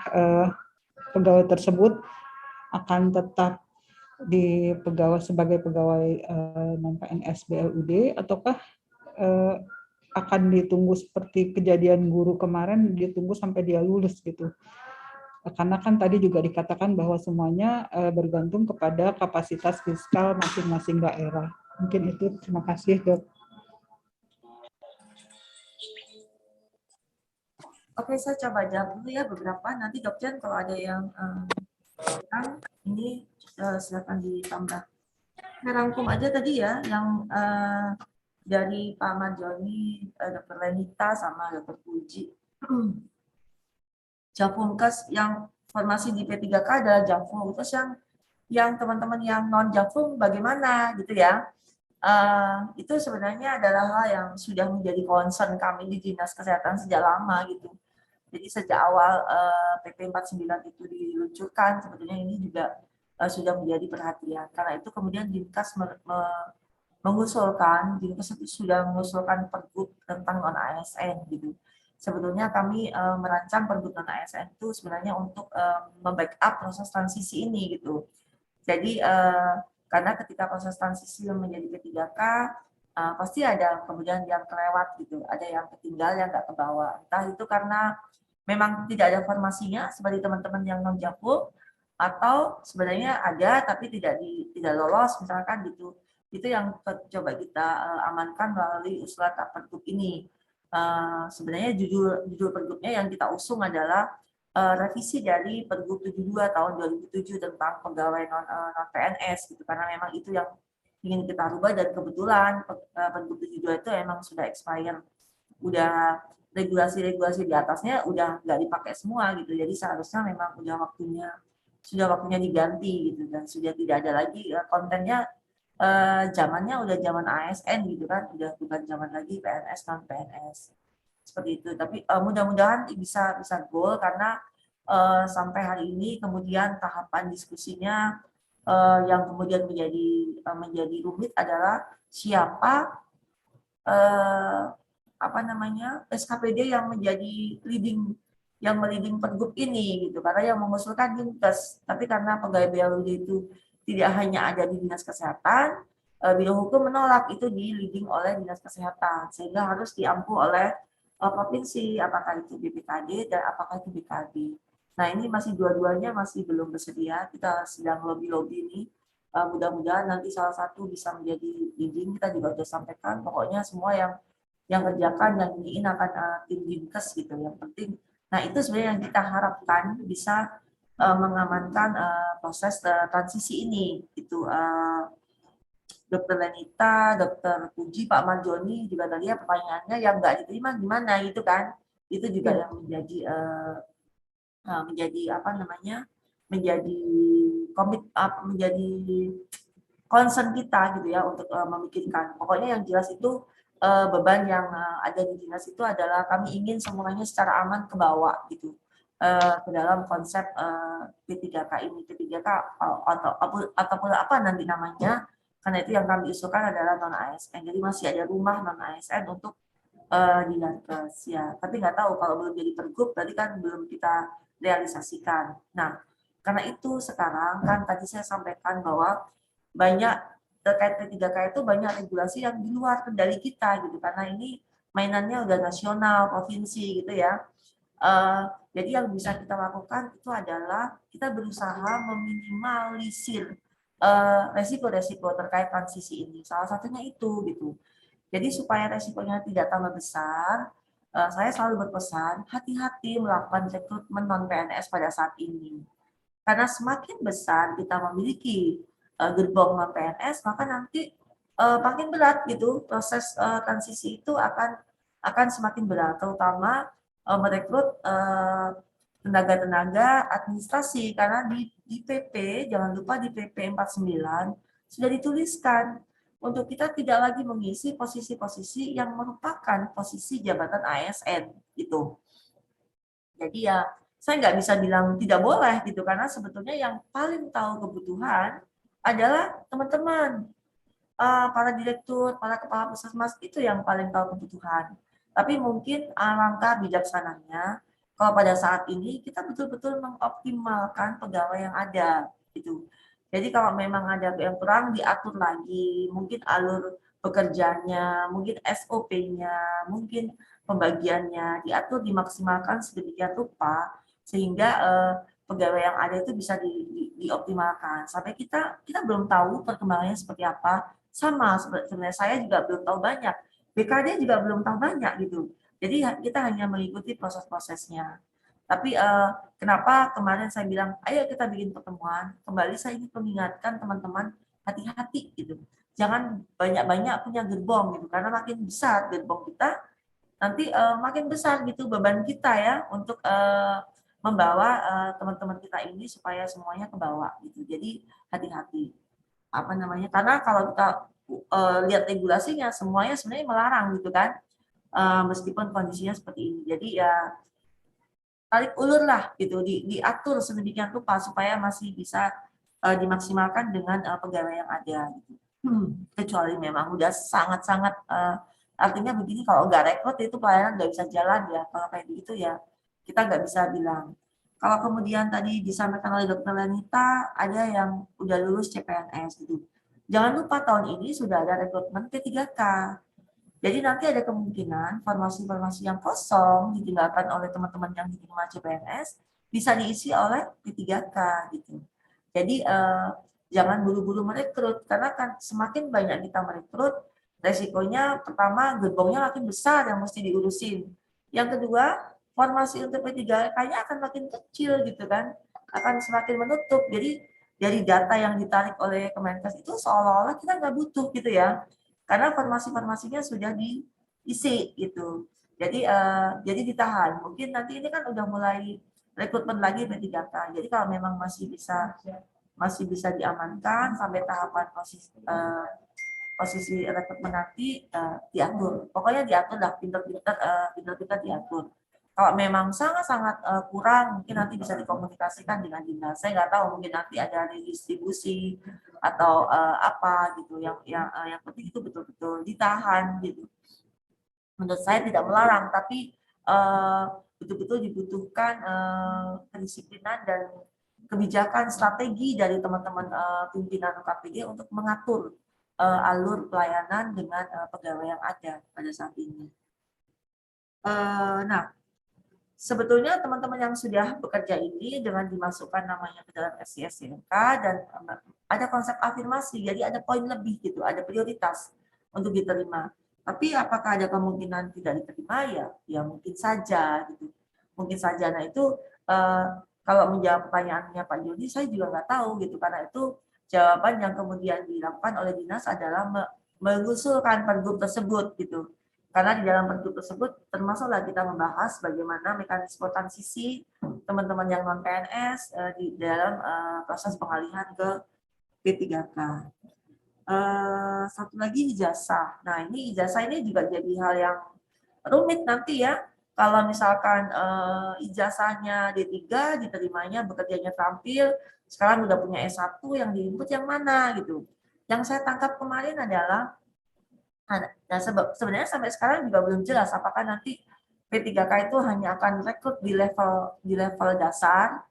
Speaker 2: pegawai tersebut akan tetap sebagai pegawai non PNS BLUD, ataukah akan ditunggu seperti kejadian guru kemarin, ditunggu sampai dia lulus gitu.
Speaker 6: Karena kan tadi juga dikatakan bahwa semuanya bergantung kepada kapasitas fiskal masing-masing daerah. Mungkin itu, terima kasih Dok.
Speaker 1: Oke, saya coba jawab dulu ya beberapa. Nanti Dokter kalau ada yang kurang, ini silakan ditambah. Saya rangkum aja tadi ya, yang dari Pak Marjoni, Dr. Lenita, sama Dr. Puji. Javumkes yang formasi di P3K adalah Javum. Terus yang teman-teman yang non Javum bagaimana gitu ya? Itu sebenarnya adalah hal yang sudah menjadi concern kami di Dinas Kesehatan sejak lama gitu. Jadi sejak awal PP 49 itu diluncurkan, sebetulnya ini juga sudah menjadi perhatian. Karena itu kemudian Dinkes mengusulkan, Dinkes itu sudah mengusulkan pergub tentang non-ASN gitu. Sebetulnya kami merancang pergub non-ASN itu sebenarnya untuk membackup proses transisi ini gitu. Jadi karena ketika proses transisi menjadi P3K, pasti ada kemudian yang kelewat gitu, ada yang ketinggal, yang nggak ke bawah. Entah itu karena memang tidak ada formasinya seperti teman-teman yang non Javum, atau sebenarnya ada tapi tidak lolos misalkan gitu. Itu yang coba kita amankan melalui usulan pergub ini. Sebenarnya judul pergubnya yang kita usung adalah revisi dari Pergub 72 tahun 2007 tentang pegawai non PNS gitu, karena memang itu yang ingin kita rubah, dan kebetulan Pergub 72 itu memang sudah expire, udah regulasi-regulasi di atasnya udah nggak dipakai semua gitu. Jadi seharusnya memang sudah waktunya diganti gitu, dan sudah tidak ada lagi kontennya, zamannya udah zaman ASN gitu kan, udah bukan zaman lagi PNS non PNS seperti itu. Tapi mudah-mudahan bisa goal, karena sampai hari ini kemudian tahapan diskusinya yang kemudian menjadi rumit adalah siapa SKPD yang menjadi leading pergub ini gitu, karena yang mengusulkan Dinkes, tapi karena pegawai BLUD itu tidak hanya ada di Dinas Kesehatan, Biro Hukum menolak itu di leading oleh Dinas Kesehatan, sehingga harus diampu oleh provinsi, apakah itu BPKD dan apakah itu BKD. Nah, ini masih dua-duanya masih belum bersedia, kita sedang lobby-lobby ini. Mudah-mudahan nanti salah satu bisa menjadi leading. Kita juga sudah sampaikan, pokoknya semua yang kerjakan, yang iniin akan tim Dinkes gitu, yang penting. Nah, itu sebenarnya yang kita harapkan bisa mengamankan proses transisi ini gitu. Dr. Lenita, Dr. Puji, Pak Marjoni juga tadi ya pertanyaannya yang nggak diterima gimana gitu kan? Itu juga yang menjadi apa namanya? menjadi concern kita gitu ya untuk memikirkan. Pokoknya yang jelas itu beban yang ada di dinas itu adalah kami ingin semuanya secara aman ke bawah gitu, ke dalam konsep P3K ini, P3K ataupun apa nanti namanya, karena itu yang kami usulkan adalah non ASN. Jadi masih ada rumah non ASN untuk di Dinkes ya. Tapi nggak tahu kalau belum jadi pergub, berarti kan belum kita realisasikan. Nah, karena itu sekarang kan tadi saya sampaikan bahwa banyak terkait P3K itu banyak regulasi yang di luar kendali kita gitu, karena ini mainannya udah nasional, provinsi gitu ya. Jadi yang bisa kita lakukan itu adalah kita berusaha meminimalisir resiko-resiko terkait transisi ini. Salah satunya itu gitu. Jadi supaya resikonya tidak tambah besar, saya selalu berpesan hati-hati melakukan rekrutmen non PNS pada saat ini. Karena semakin besar kita memiliki gerbong non PNS, maka nanti makin berat gitu, proses transisi itu akan semakin berat, terutama merekrut tenaga-tenaga administrasi, karena di PP, jangan lupa di PP 49 sudah dituliskan untuk kita tidak lagi mengisi posisi-posisi yang merupakan posisi jabatan ASN gitu. Jadi ya saya nggak bisa bilang tidak boleh gitu, karena sebetulnya yang paling tahu kebutuhan adalah teman-teman, para direktur, para kepala puskesmas, itu yang paling tahu kebutuhan. Tapi mungkin alangkah bijaksananya kalau pada saat ini kita betul-betul mengoptimalkan pegawai yang ada gitu. Jadi kalau memang ada yang kurang, diatur lagi, mungkin alur bekerjanya, mungkin SOP-nya, mungkin pembagiannya diatur, dimaksimalkan sedemikian rupa sehingga pegawai yang ada itu bisa dioptimalkan. Sampai kita belum tahu perkembangannya seperti apa. Sama sebenarnya saya juga belum tahu banyak. BKD juga belum tahu banyak gitu. Jadi kita hanya mengikuti proses-prosesnya. Tapi kenapa kemarin saya bilang, ayo kita bikin pertemuan. Kembali saya ingin mengingatkan teman-teman hati-hati gitu. Jangan banyak-banyak punya gerbong gitu, karena makin besar gerbong kita, nanti makin besar gitu beban kita ya untuk membawa teman-teman kita ini supaya semuanya ke bawah gitu. Jadi hati-hati apa namanya, karena kalau kita lihat regulasinya semuanya sebenarnya melarang gitu kan, meskipun kondisinya seperti ini. Jadi ya tarik ulur lah gitu, diatur sedemikian rupa supaya masih bisa dimaksimalkan dengan pegawai yang ada gitu. Kecuali memang udah sangat-sangat artinya begini, kalau nggak rekrut itu pelayanan nggak bisa jalan ya. Kalau kayak begitu ya kita nggak bisa bilang. Kalau kemudian tadi disampaikan oleh Dr. Lenita, ada yang udah lulus CPNS gitu. Jangan lupa tahun ini sudah ada rekrutmen P3K. Jadi nanti ada kemungkinan formasi-formasi yang kosong ditinggalkan oleh teman-teman yang diterima CPNS bisa diisi oleh P3K gitu. Jadi jangan buru-buru merekrut, karena kan semakin banyak kita merekrut, resikonya pertama gerbongnya makin besar yang mesti diurusin. Yang kedua, formasi untuk P3K-nya akan makin kecil gitu kan, akan semakin menutup. Jadi dari data yang ditarik oleh Kemenkes itu seolah-olah kita nggak butuh gitu ya, karena formasi-formasinya sudah diisi gitu. Jadi ditahan. Mungkin nanti ini kan udah mulai rekrutmen lagi P3K. Jadi kalau memang masih bisa diamankan sampai tahapan posisi rekrutmen nanti diatur. Pokoknya diatur lah, pinter-pinter diatur. Kalau memang sangat-sangat kurang, mungkin nanti bisa dikomunikasikan dengan dinas. Saya nggak tahu, mungkin nanti ada redistribusi atau apa gitu. Yang penting itu betul-betul ditahan gitu. Menurut saya tidak melarang, tapi betul-betul dibutuhkan kedisiplinan dan kebijakan strategi dari teman-teman pimpinan UKPD untuk mengatur alur pelayanan dengan pegawai yang ada pada saat ini. Nah, sebetulnya teman-teman yang sudah bekerja ini dengan dimasukkan namanya ke dalam SCSMK dan ada konsep afirmasi, jadi ada poin lebih gitu, ada prioritas untuk diterima. Tapi apakah ada kemungkinan tidak diterima ya? Ya mungkin saja gitu. Mungkin saja. Nah itu kalau menjawab pertanyaannya Pak Jody, saya juga nggak tahu gitu, karena itu jawaban yang kemudian dilakukan oleh dinas adalah mengusulkan pergub tersebut gitu. Karena di dalam pergub tersebut termasuklah kita membahas bagaimana mekanisme transisi teman-teman yang non PNS di dalam proses pengalihan ke P3K. Satu lagi ijazah. Nah ini ijazah ini juga jadi hal yang rumit nanti ya. Kalau misalkan ijazahnya D3 diterimanya bekerjanya terampil, sekarang udah punya S1 yang diinput yang mana gitu. Yang saya tangkap kemarin adalah nah, sebenarnya sampai sekarang juga belum jelas apakah nanti P3K itu hanya akan rekrut di level dasar,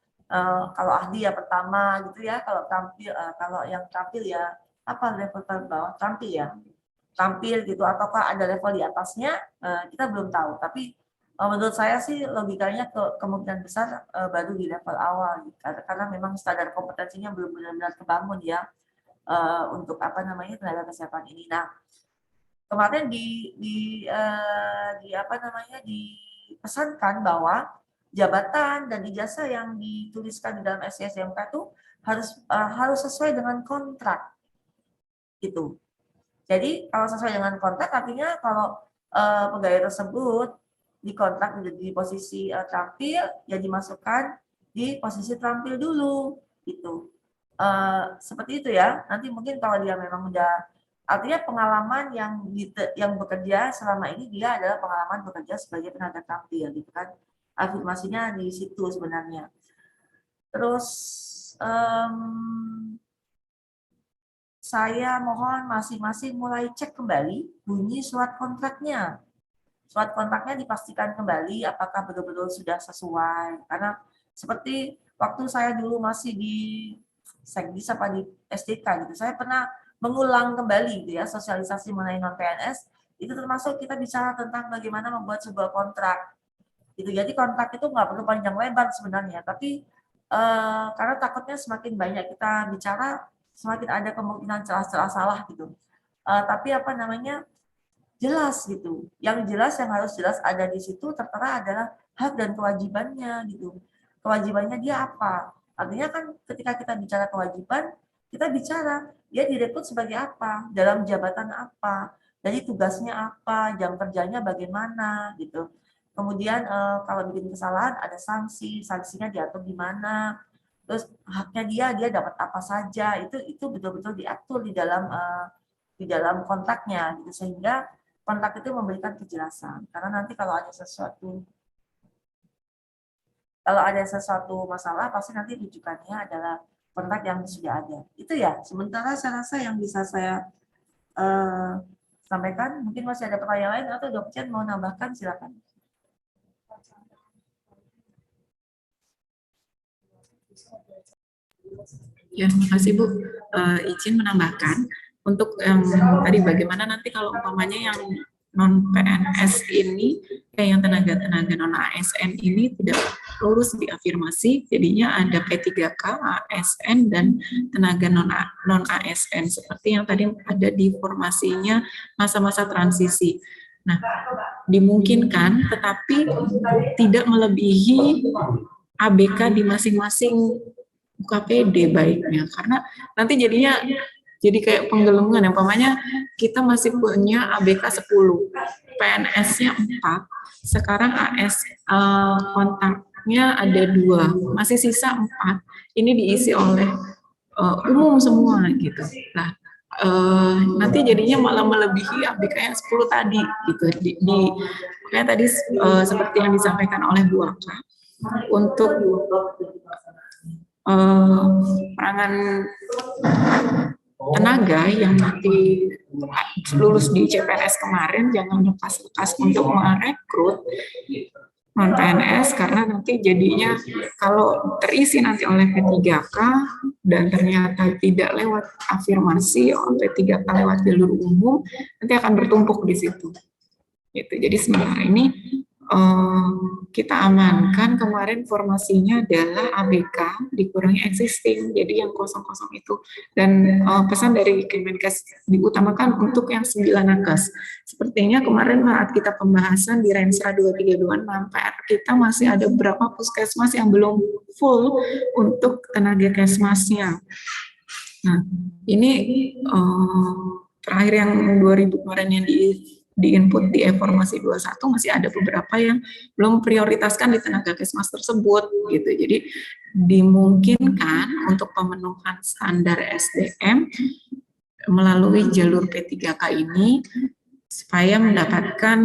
Speaker 1: kalau ahli ya pertama gitu ya, kalau yang tampil ya apa level terbawah tampil gitu, ataukah ada level di atasnya, kita belum tahu. Tapi menurut saya sih logikanya kemungkinan besar baru di level awal gitu. Karena memang standar kompetensinya belum benar-benar kebangun ya untuk tenaga kesehatan ini. Nah, kemarin dipesankan bahwa jabatan dan ijazah yang dituliskan di dalam SCSMK itu harus sesuai dengan kontrak gitu. Jadi kalau sesuai dengan kontrak artinya kalau pegawai tersebut dikontrak di posisi terampil ya dimasukkan di posisi terampil dulu gitu. Seperti itu ya. Nanti mungkin kalau dia memang udah, artinya pengalaman yang bekerja selama ini dia adalah pengalaman bekerja sebagai tenaga terampil gitu kan. Afirmasinya di situ sebenarnya. Terus saya mohon masing-masing mulai cek kembali bunyi surat kontraknya. Surat kontraknya dipastikan kembali apakah betul-betul sudah sesuai. Karena seperti waktu saya dulu masih di Sekdis apa di SDK gitu, saya pernah mengulang kembali gitu ya sosialisasi mengenai non PNS, itu termasuk kita bicara tentang bagaimana membuat sebuah kontrak Gitu. Jadi kontrak itu nggak perlu panjang lebar sebenarnya, tapi karena takutnya semakin banyak kita bicara, semakin ada kemungkinan celah-celah salah gitu. Tapi apa namanya, jelas gitu. Yang jelas, yang harus jelas ada di situ tertera adalah hak dan kewajibannya gitu. Kewajibannya dia apa? Artinya kan ketika kita bicara kewajiban, kita bicara dia direkrut sebagai apa, dalam jabatan apa, jadi tugasnya apa, jam kerjanya bagaimana gitu. Kemudian kalau bikin kesalahan ada sanksi, sanksinya diatur di mana. Terus haknya dia dapat apa saja, itu betul-betul diatur di dalam kontraknya gitu, sehingga kontrak itu memberikan kejelasan. Karena nanti kalau ada sesuatu masalah, pasti nanti rujukannya adalah kontrak yang sudah ada. Itu ya, sementara saya rasa yang bisa saya sampaikan. Mungkin masih ada pertanyaan lain atau Dok Chen mau nambahkan, silakan.
Speaker 3: Ya, makasih Bu. Izin menambahkan untuk yang tadi bagaimana nanti kalau umpamanya yang non PNS ini, yang tenaga-tenaga non ASN ini tidak lulus di afirmasi, jadinya ada P3K, ASN dan tenaga non ASN seperti yang tadi ada di formasinya masa-masa transisi. Nah, dimungkinkan tetapi tidak melebihi ABK di masing-masing UKPD baiknya, karena nanti jadinya jadi kayak penggelembungan, yang umpamanya kita masih punya ABK 10, PNS-nya 4, sekarang kontaknya ada 2, masih sisa 4, ini diisi oleh umum semua gitu. Nah, nanti jadinya malah melebihi ABK yang 10 tadi gitu. Kayak tadi seperti yang disampaikan oleh Bu Aka, untuk perangan tenaga yang nanti lulus di CPNS kemarin jangan lepas-lepas untuk merekrut non PNS, karena nanti jadinya kalau terisi nanti oleh P3K dan ternyata tidak lewat afirmasi, P3K lewat jalur umum, nanti akan bertumpuk di situ. Gitu. Jadi sebenarnya ini kita amankan kemarin formasinya adalah ABK dikurangi existing, jadi yang kosong-kosong itu, dan pesan dari Kemenkes diutamakan untuk yang 9 nakes. Sepertinya kemarin saat kita pembahasan di Rensra 2326 PR kita masih ada beberapa puskesmas yang belum full untuk tenaga kesmasnya. Nah, ini terakhir yang 2000 kemarin yang di input di e-formasi 21 masih ada beberapa yang belum prioritaskan di tenaga kesmas tersebut gitu. Jadi dimungkinkan untuk pemenuhan standar SDM melalui jalur P3K ini supaya mendapatkan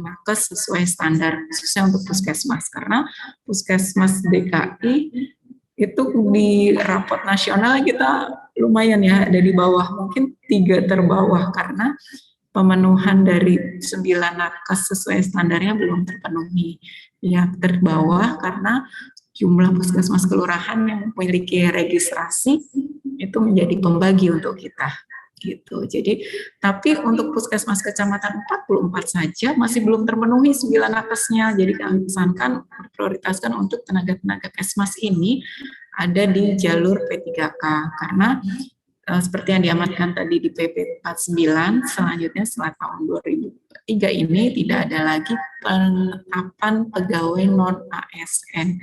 Speaker 3: nakes sesuai standar khususnya untuk puskesmas, karena puskesmas DKI itu di rapot nasional kita lumayan ya, ada di bawah, mungkin 3 terbawah, karena pemenuhan dari 9 nakes sesuai standarnya belum terpenuhi. Ya, terbawah karena jumlah puskesmas kelurahan yang memiliki registrasi itu menjadi pembagi untuk kita. Gitu. Jadi, tapi untuk puskesmas kecamatan 44 saja masih belum terpenuhi 9 nakesnya. Jadi kami pesankan, prioritaskan untuk tenaga-tenaga kesmas ini ada di jalur P3K, karena seperti yang diamatkan tadi di PP 49, selanjutnya setelah tahun 2003 ini tidak ada lagi penetapan pegawai non-ASN,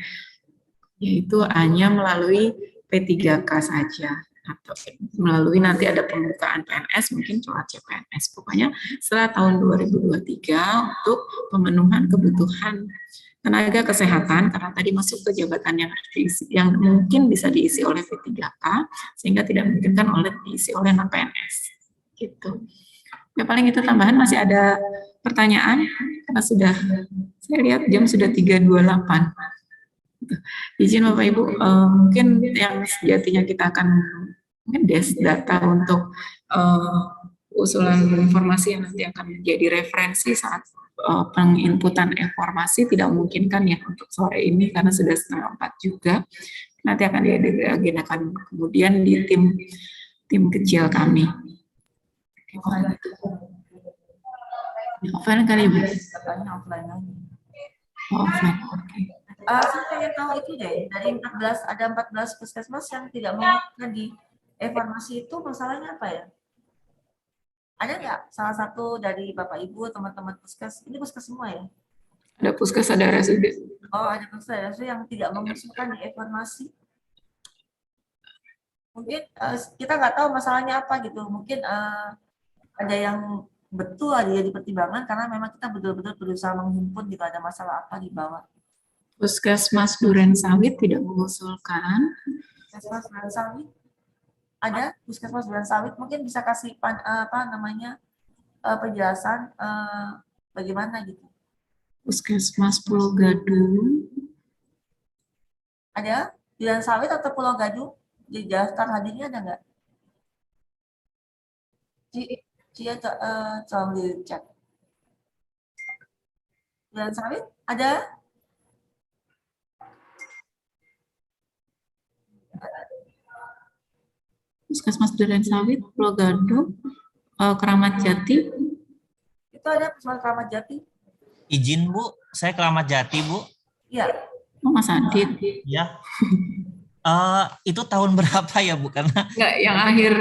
Speaker 3: yaitu hanya melalui P3K saja, atau melalui nanti ada pembukaan PNS, mungkin lewat CPNS. Pokoknya setelah tahun 2023 untuk pemenuhan kebutuhan tenaga kesehatan, karena tadi masuk ke jabatan yang mungkin bisa diisi oleh P3K, sehingga tidak memungkinkan diisi oleh non-PNS. Gitu. Ya, paling itu tambahan. Masih ada pertanyaan? Karena sudah, saya lihat jam sudah 3.28. Izin Bapak Ibu, mungkin yang sejatinya kita akan ngedes data untuk usulan informasi yang nanti akan menjadi referensi saat penginputan informasi tidak memungkinkan ya untuk sore ini karena sudah 3:30 juga. Nanti akan diagendakan kemudian di tim kecil kami. Offline kali Bu. Oh, offline. Oke.
Speaker 1: Saya pengen tahu itu deh, dari 14, ada 14 puskesmas yang tidak mengusulkan di evaluasi itu masalahnya apa ya? Ada nggak salah satu dari Bapak Ibu, teman-teman puskes, ini puskes semua ya?
Speaker 3: Ada puskes, ada RSUD.
Speaker 1: Oh, ada puskes yang tidak mengusulkan di evaluasi? Mungkin kita nggak tahu masalahnya apa gitu. Mungkin ada yang betul ada yang dipertimbangkan karena memang kita betul-betul berusaha menghimpun gitu ada masalah apa di bawah.
Speaker 3: Puskesmas Duren Sawit tidak mengusulkan.
Speaker 1: Puskesmas Duren Sawit ada Puskesmas Duren Sawit mungkin bisa kasih apa namanya penjelasan bagaimana gitu.
Speaker 3: Puskesmas Pulau Gadung.
Speaker 1: Ada Duren Sawit atau Pulau Gadung di daftar hadirnya ada nggak? Cia tolong dicek. Duren Sawit ada?
Speaker 3: Puskesmas Duren Sawit, Pulau Gadung, Keramat Jati.
Speaker 1: Itu ada Puskesmas Keramat Jati?
Speaker 2: Izin Bu, saya Keramat Jati Bu.
Speaker 1: Iya.
Speaker 3: Oh, Mas Adit.
Speaker 2: Ya. Itu tahun berapa ya Bu? Karena
Speaker 3: Enggak, yang akhir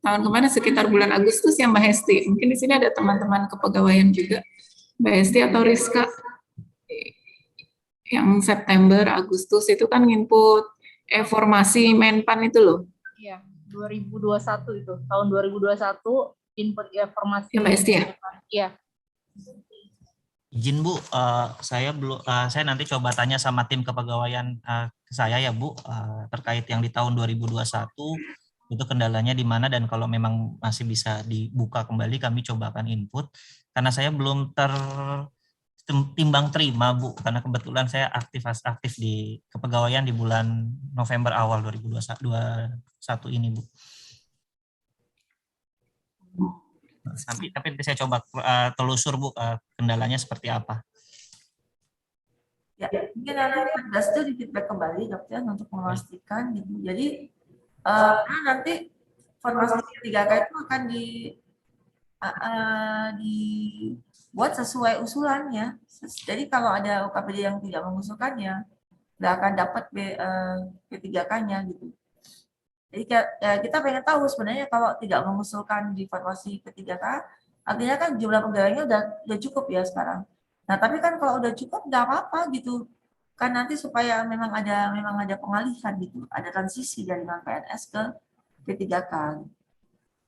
Speaker 3: tahun kemarin sekitar bulan Agustus ya Mbak Hesti. Mungkin di sini ada teman-teman kepegawaian juga. Mbak Hesti atau Rizka. Yang September, Agustus itu kan nginput formasi Menpan itu loh.
Speaker 7: Iya, 2021 itu. Tahun 2021 input informasi.
Speaker 3: Ya, Mbak Hesti ya?
Speaker 7: Iya.
Speaker 2: izin Bu, saya nanti coba tanya sama tim kepegawaian ke saya ya Bu, terkait yang di tahun 2021 itu kendalanya di mana dan kalau memang masih bisa dibuka kembali kami coba akan input karena saya belum timbang terima Bu karena kebetulan saya aktif di kepegawaian di bulan November awal 2021 ini Bu. Tapi saya coba telusur Bu kendalanya seperti apa.
Speaker 1: Ya, mungkin nanti itu di feedback kembali dokter untuk memastikan gitu. Jadi nanti formasi 3K itu akan dibuat sesuai usulannya. Jadi kalau ada UKPD yang tidak mengusulkannya, nggak akan dapat P3K-nya gitu. Jadi kita pengen tahu sebenarnya kalau tidak mengusulkan di formasi P3K, artinya kan jumlah pegawainya udah cukup ya sekarang. Nah tapi kan kalau udah cukup nggak apa-apa gitu, kan nanti supaya memang ada pengalihan gitu, ada transisi dari non PNS ke P3K.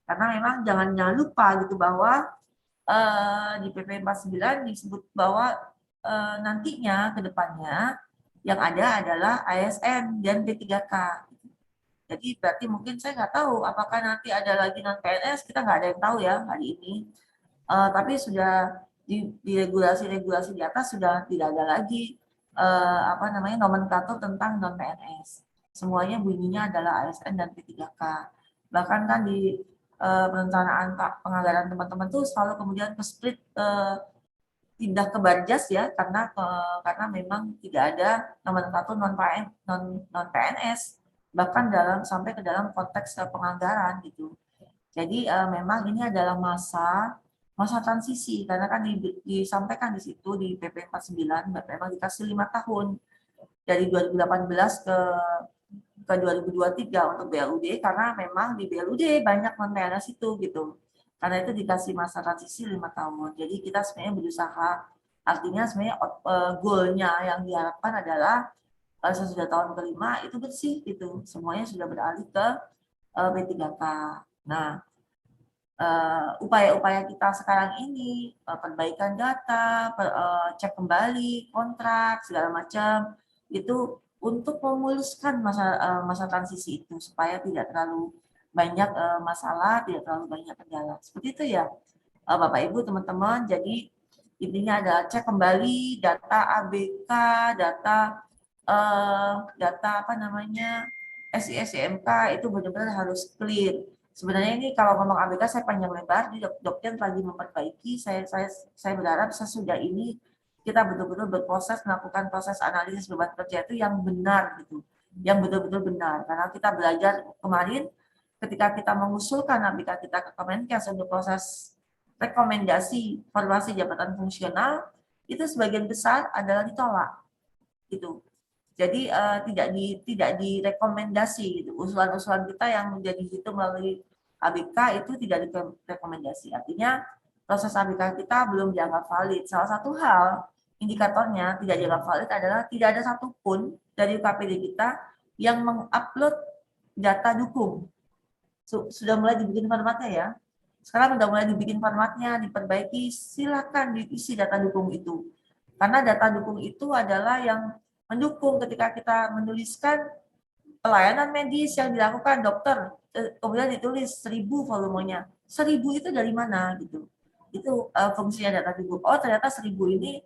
Speaker 1: Karena memang jangan lupa gitu bahwa di PP 49 disebut bahwa nantinya ke depannya yang ada adalah ASN dan P3K. Jadi berarti mungkin saya nggak tahu apakah nanti ada lagi non PNS, kita nggak ada yang tahu ya hari ini. Tapi sudah di regulasi-regulasi di atas sudah tidak ada lagi nomenklatur tentang non PNS. Semuanya bunyinya adalah ASN dan P3K. Bahkan kan di perencanaan penganggaran teman-teman tuh selalu kemudian ke split pindah ke Banjas ya karena memang tidak ada nomenklatur non PNS. Bahkan sampai ke dalam konteks penganggaran gitu. Jadi memang ini adalah masa transisi karena kan disampaikan di situ di PP 49 memang dikasih 5 tahun dari 2018 ke 2023 untuk BLUD karena memang di BLUD banyak non PNS itu gitu. Karena itu dikasih masa transisi 5 tahun. Jadi kita sebenarnya berusaha artinya sebenarnya goalnya yang diharapkan adalah sesudah tahun kelima itu bersih gitu, semuanya sudah beralih ke P3K. Nah, upaya-upaya kita sekarang ini perbaikan data, cek kembali kontrak segala macam itu untuk memuluskan masa transisi itu supaya tidak terlalu banyak masalah, tidak terlalu banyak kendala. Seperti itu ya, Bapak Ibu teman-teman. Jadi intinya adalah cek kembali data ABK, data SIMK itu benar-benar harus clear. Sebenarnya ini kalau ngomong ABK saya panjang lebar, di dokter lagi memperbaiki. Saya berharap sesudah ini kita betul-betul berproses melakukan proses analisis beban kerja itu yang benar gitu, yang betul-betul benar. Karena kita belajar kemarin ketika kita mengusulkan ABK kita ke Kemenkes untuk proses rekomendasi formasi jabatan fungsional, itu sebagian besar adalah ditolak gitu. Jadi tidak direkomendasi gitu. Usulan-usulan kita yang menjadi itu melalui ABK itu tidak direkomendasi. Artinya proses ABK kita belum dianggap valid. Salah satu hal indikatornya tidak dianggap valid adalah tidak ada satupun dari UKPD kita yang mengupload data dukung. Sudah mulai dibikin formatnya ya. Sekarang sudah mulai dibikin formatnya, diperbaiki, silakan diisi data dukung itu. Karena data dukung itu adalah yang mendukung ketika kita menuliskan pelayanan medis yang dilakukan dokter, kemudian ditulis 1000 volumenya. 1000 itu dari mana gitu. Itu fungsinya data dukung. Oh, ternyata 1000 ini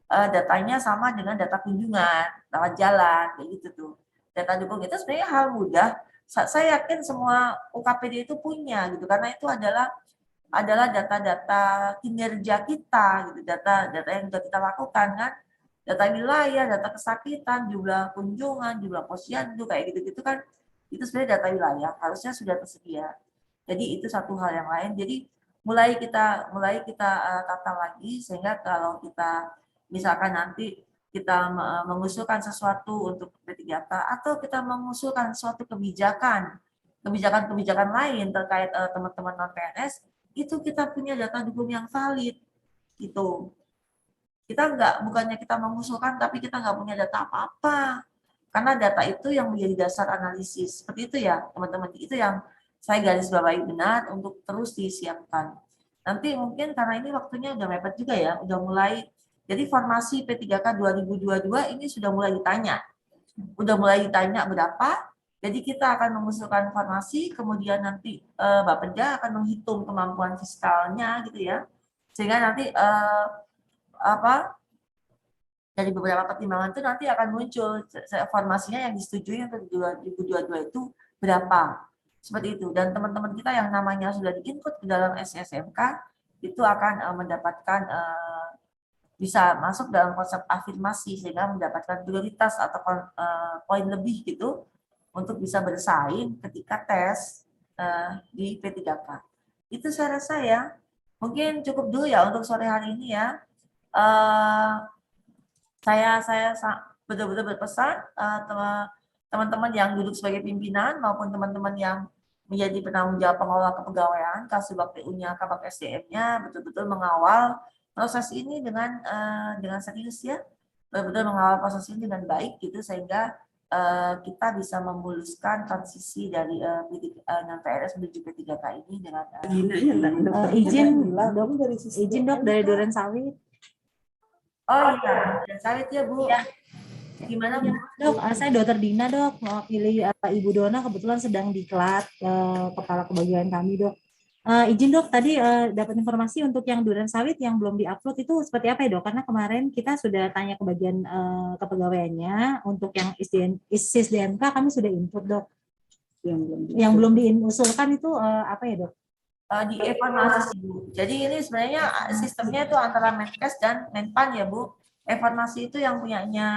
Speaker 1: datanya sama dengan data kunjungan, lewat jalan, kayak gitu tuh. Data dukung itu sebenarnya hal mudah. Saya yakin semua UKPD itu punya gitu, karena itu adalah data-data kinerja kita gitu, data yang sudah kita lakukan kan, data wilayah, data kesakitan, jumlah kunjungan, jumlah posyandu kayak gitu-gitu kan, itu sebenarnya data wilayah harusnya sudah tersedia. Jadi itu satu hal yang lain. Jadi mulai kita tata lagi, sehingga kalau kita misalkan nanti kita mengusulkan sesuatu untuk P3K atau kita mengusulkan suatu kebijakan lain terkait teman-teman non PNS, itu kita punya data dukung yang valid gitu. Kita bukannya kita mengusulkan tapi kita nggak punya data apa-apa, karena data itu yang menjadi dasar analisis. Seperti itu ya teman-teman, itu yang saya garis bawahi benar untuk terus disiapkan. Nanti mungkin karena ini waktunya udah mepet juga ya, udah mulai. Jadi formasi P3K 2022 ini sudah mulai ditanya berapa. Jadi kita akan mengusulkan formasi, kemudian nanti Bapeda akan menghitung kemampuan fiskalnya gitu ya, sehingga nanti dari beberapa pertimbangan itu nanti akan muncul formasinya yang disetujui untuk 2022 itu berapa, seperti itu. Dan teman-teman kita yang namanya sudah diinput ke dalam SSMK itu akan mendapatkan bisa masuk dalam konsep afirmasi, sehingga mendapatkan prioritas atau poin lebih gitu untuk bisa bersaing ketika tes di P3K. Itu saya rasa ya, mungkin cukup dulu ya untuk sore hari ini ya. Saya betul-betul berpesan teman-teman yang duduk sebagai pimpinan maupun teman-teman yang menjadi penanggung jawab pengelola kepegawaian, Kasubag PU-nya, Kabag SDM-nya betul-betul mengawal proses ini dengan serius ya, betul-betul mengawal proses ini dengan baik gitu, sehingga kita bisa memuluskan transisi dari non PNS menuju P3K ini dengan
Speaker 2: izin dok dari Duren Sawit.
Speaker 1: Oh iya, Duren Sawit ya Bu. Ya. Gimana Bu?
Speaker 2: Dok, saya Dr. Dina dok, mewakili Ibu Dona, kebetulan sedang diklat kepala kebagian kami dok. Izin dok, tadi dapat informasi untuk yang Duren Sawit yang belum diupload itu seperti apa ya dok? Karena kemarin kita sudah tanya ke bagian kepegawaiannya, untuk yang SISDMK kami sudah input dok. Yang belum diusulkan itu apa ya dok?
Speaker 1: Di evaluasi Bu. Jadi ini sebenarnya sistemnya itu antara Menkes dan Menpan ya Bu. Evaluasi itu yang punyanya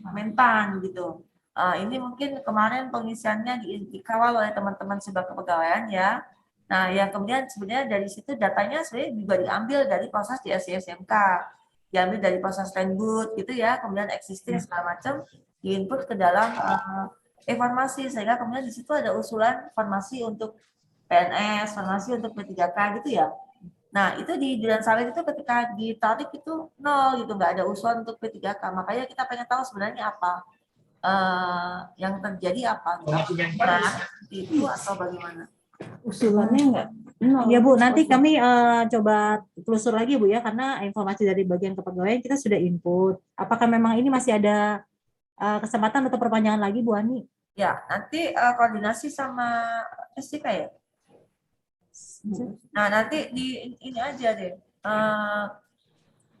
Speaker 1: Menpan gitu. Ini mungkin kemarin pengisiannya dikawal oleh teman-teman Subag Kepegawaian ya. Nah, yang kemudian sebenarnya dari situ datanya sebenarnya juga diambil dari proses di SISMK, diambil dari proses Landbud gitu ya, kemudian existing segala macam diinput ke dalam informasi, sehingga kemudian di situ ada usulan formasi untuk PNS, formasi untuk P3K gitu ya. Nah, itu di Duren Sawit itu ketika ditarik itu 0 gitu, nggak ada usulan untuk P3K. Makanya kita pengen tahu sebenarnya apa yang terjadi apa. Nah, itu atau bagaimana?
Speaker 2: Usulannya enggak? Ya Bu, nanti kami coba telusur lagi Bu ya, karena informasi dari bagian kepegawaian kita sudah input. Apakah memang ini masih ada kesempatan untuk perpanjangan lagi Bu Ani?
Speaker 1: Ya, nanti koordinasi sama STK ya. Nah, nanti di ini aja deh.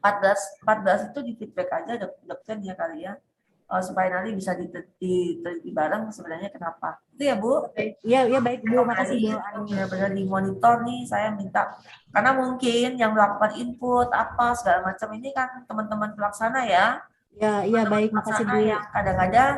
Speaker 1: 14 itu di feedback aja dokter ya kali ya. Supaya nanti bisa diteliti bareng sebenarnya kenapa. Itu ya Bu?
Speaker 2: Iya baik Bu, makasih Bu.
Speaker 1: Benar-benar dimonitor nih, saya minta. Karena mungkin yang melakukan input apa segala macam ini kan teman-teman pelaksana ya.
Speaker 2: Iya baik, makasih Bu.
Speaker 1: Yang kadang-kadang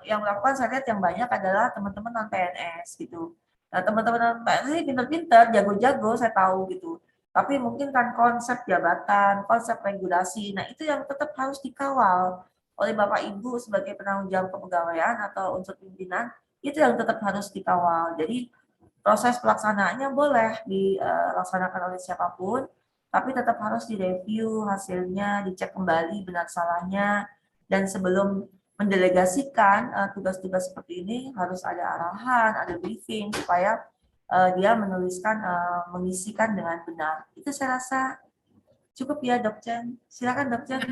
Speaker 1: yang melakukan saya lihat yang banyak adalah teman-teman non PNS gitu. Nah, teman-teman non PNS ini pintar-pintar, jago-jago, saya tahu gitu. Tapi mungkin kan konsep jabatan, konsep regulasi, nah itu yang tetap harus dikawal oleh Bapak Ibu sebagai penanggung jawab kepegawaian atau unsur pimpinan, itu yang tetap harus dikawal. Jadi proses pelaksanaannya boleh dilaksanakan oleh siapapun, tapi tetap harus direview hasilnya, dicek kembali benar salahnya, dan sebelum mendelegasikan tugas-tugas seperti ini harus ada arahan, ada briefing supaya dia menuliskan, mengisikan dengan benar. Itu saya rasa cukup ya, Dok Chen. Silakan Dok Chen.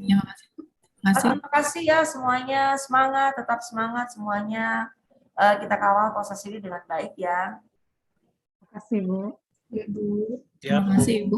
Speaker 3: Ya, makasih, Bu. Makasih.
Speaker 1: Terima kasih ya semuanya, semangat, tetap semangat semuanya. Kita kawal proses ini dengan baik ya.
Speaker 5: Terima kasih, Bu.
Speaker 3: Terima kasih, Bu.
Speaker 8: Terima kasih, Bu.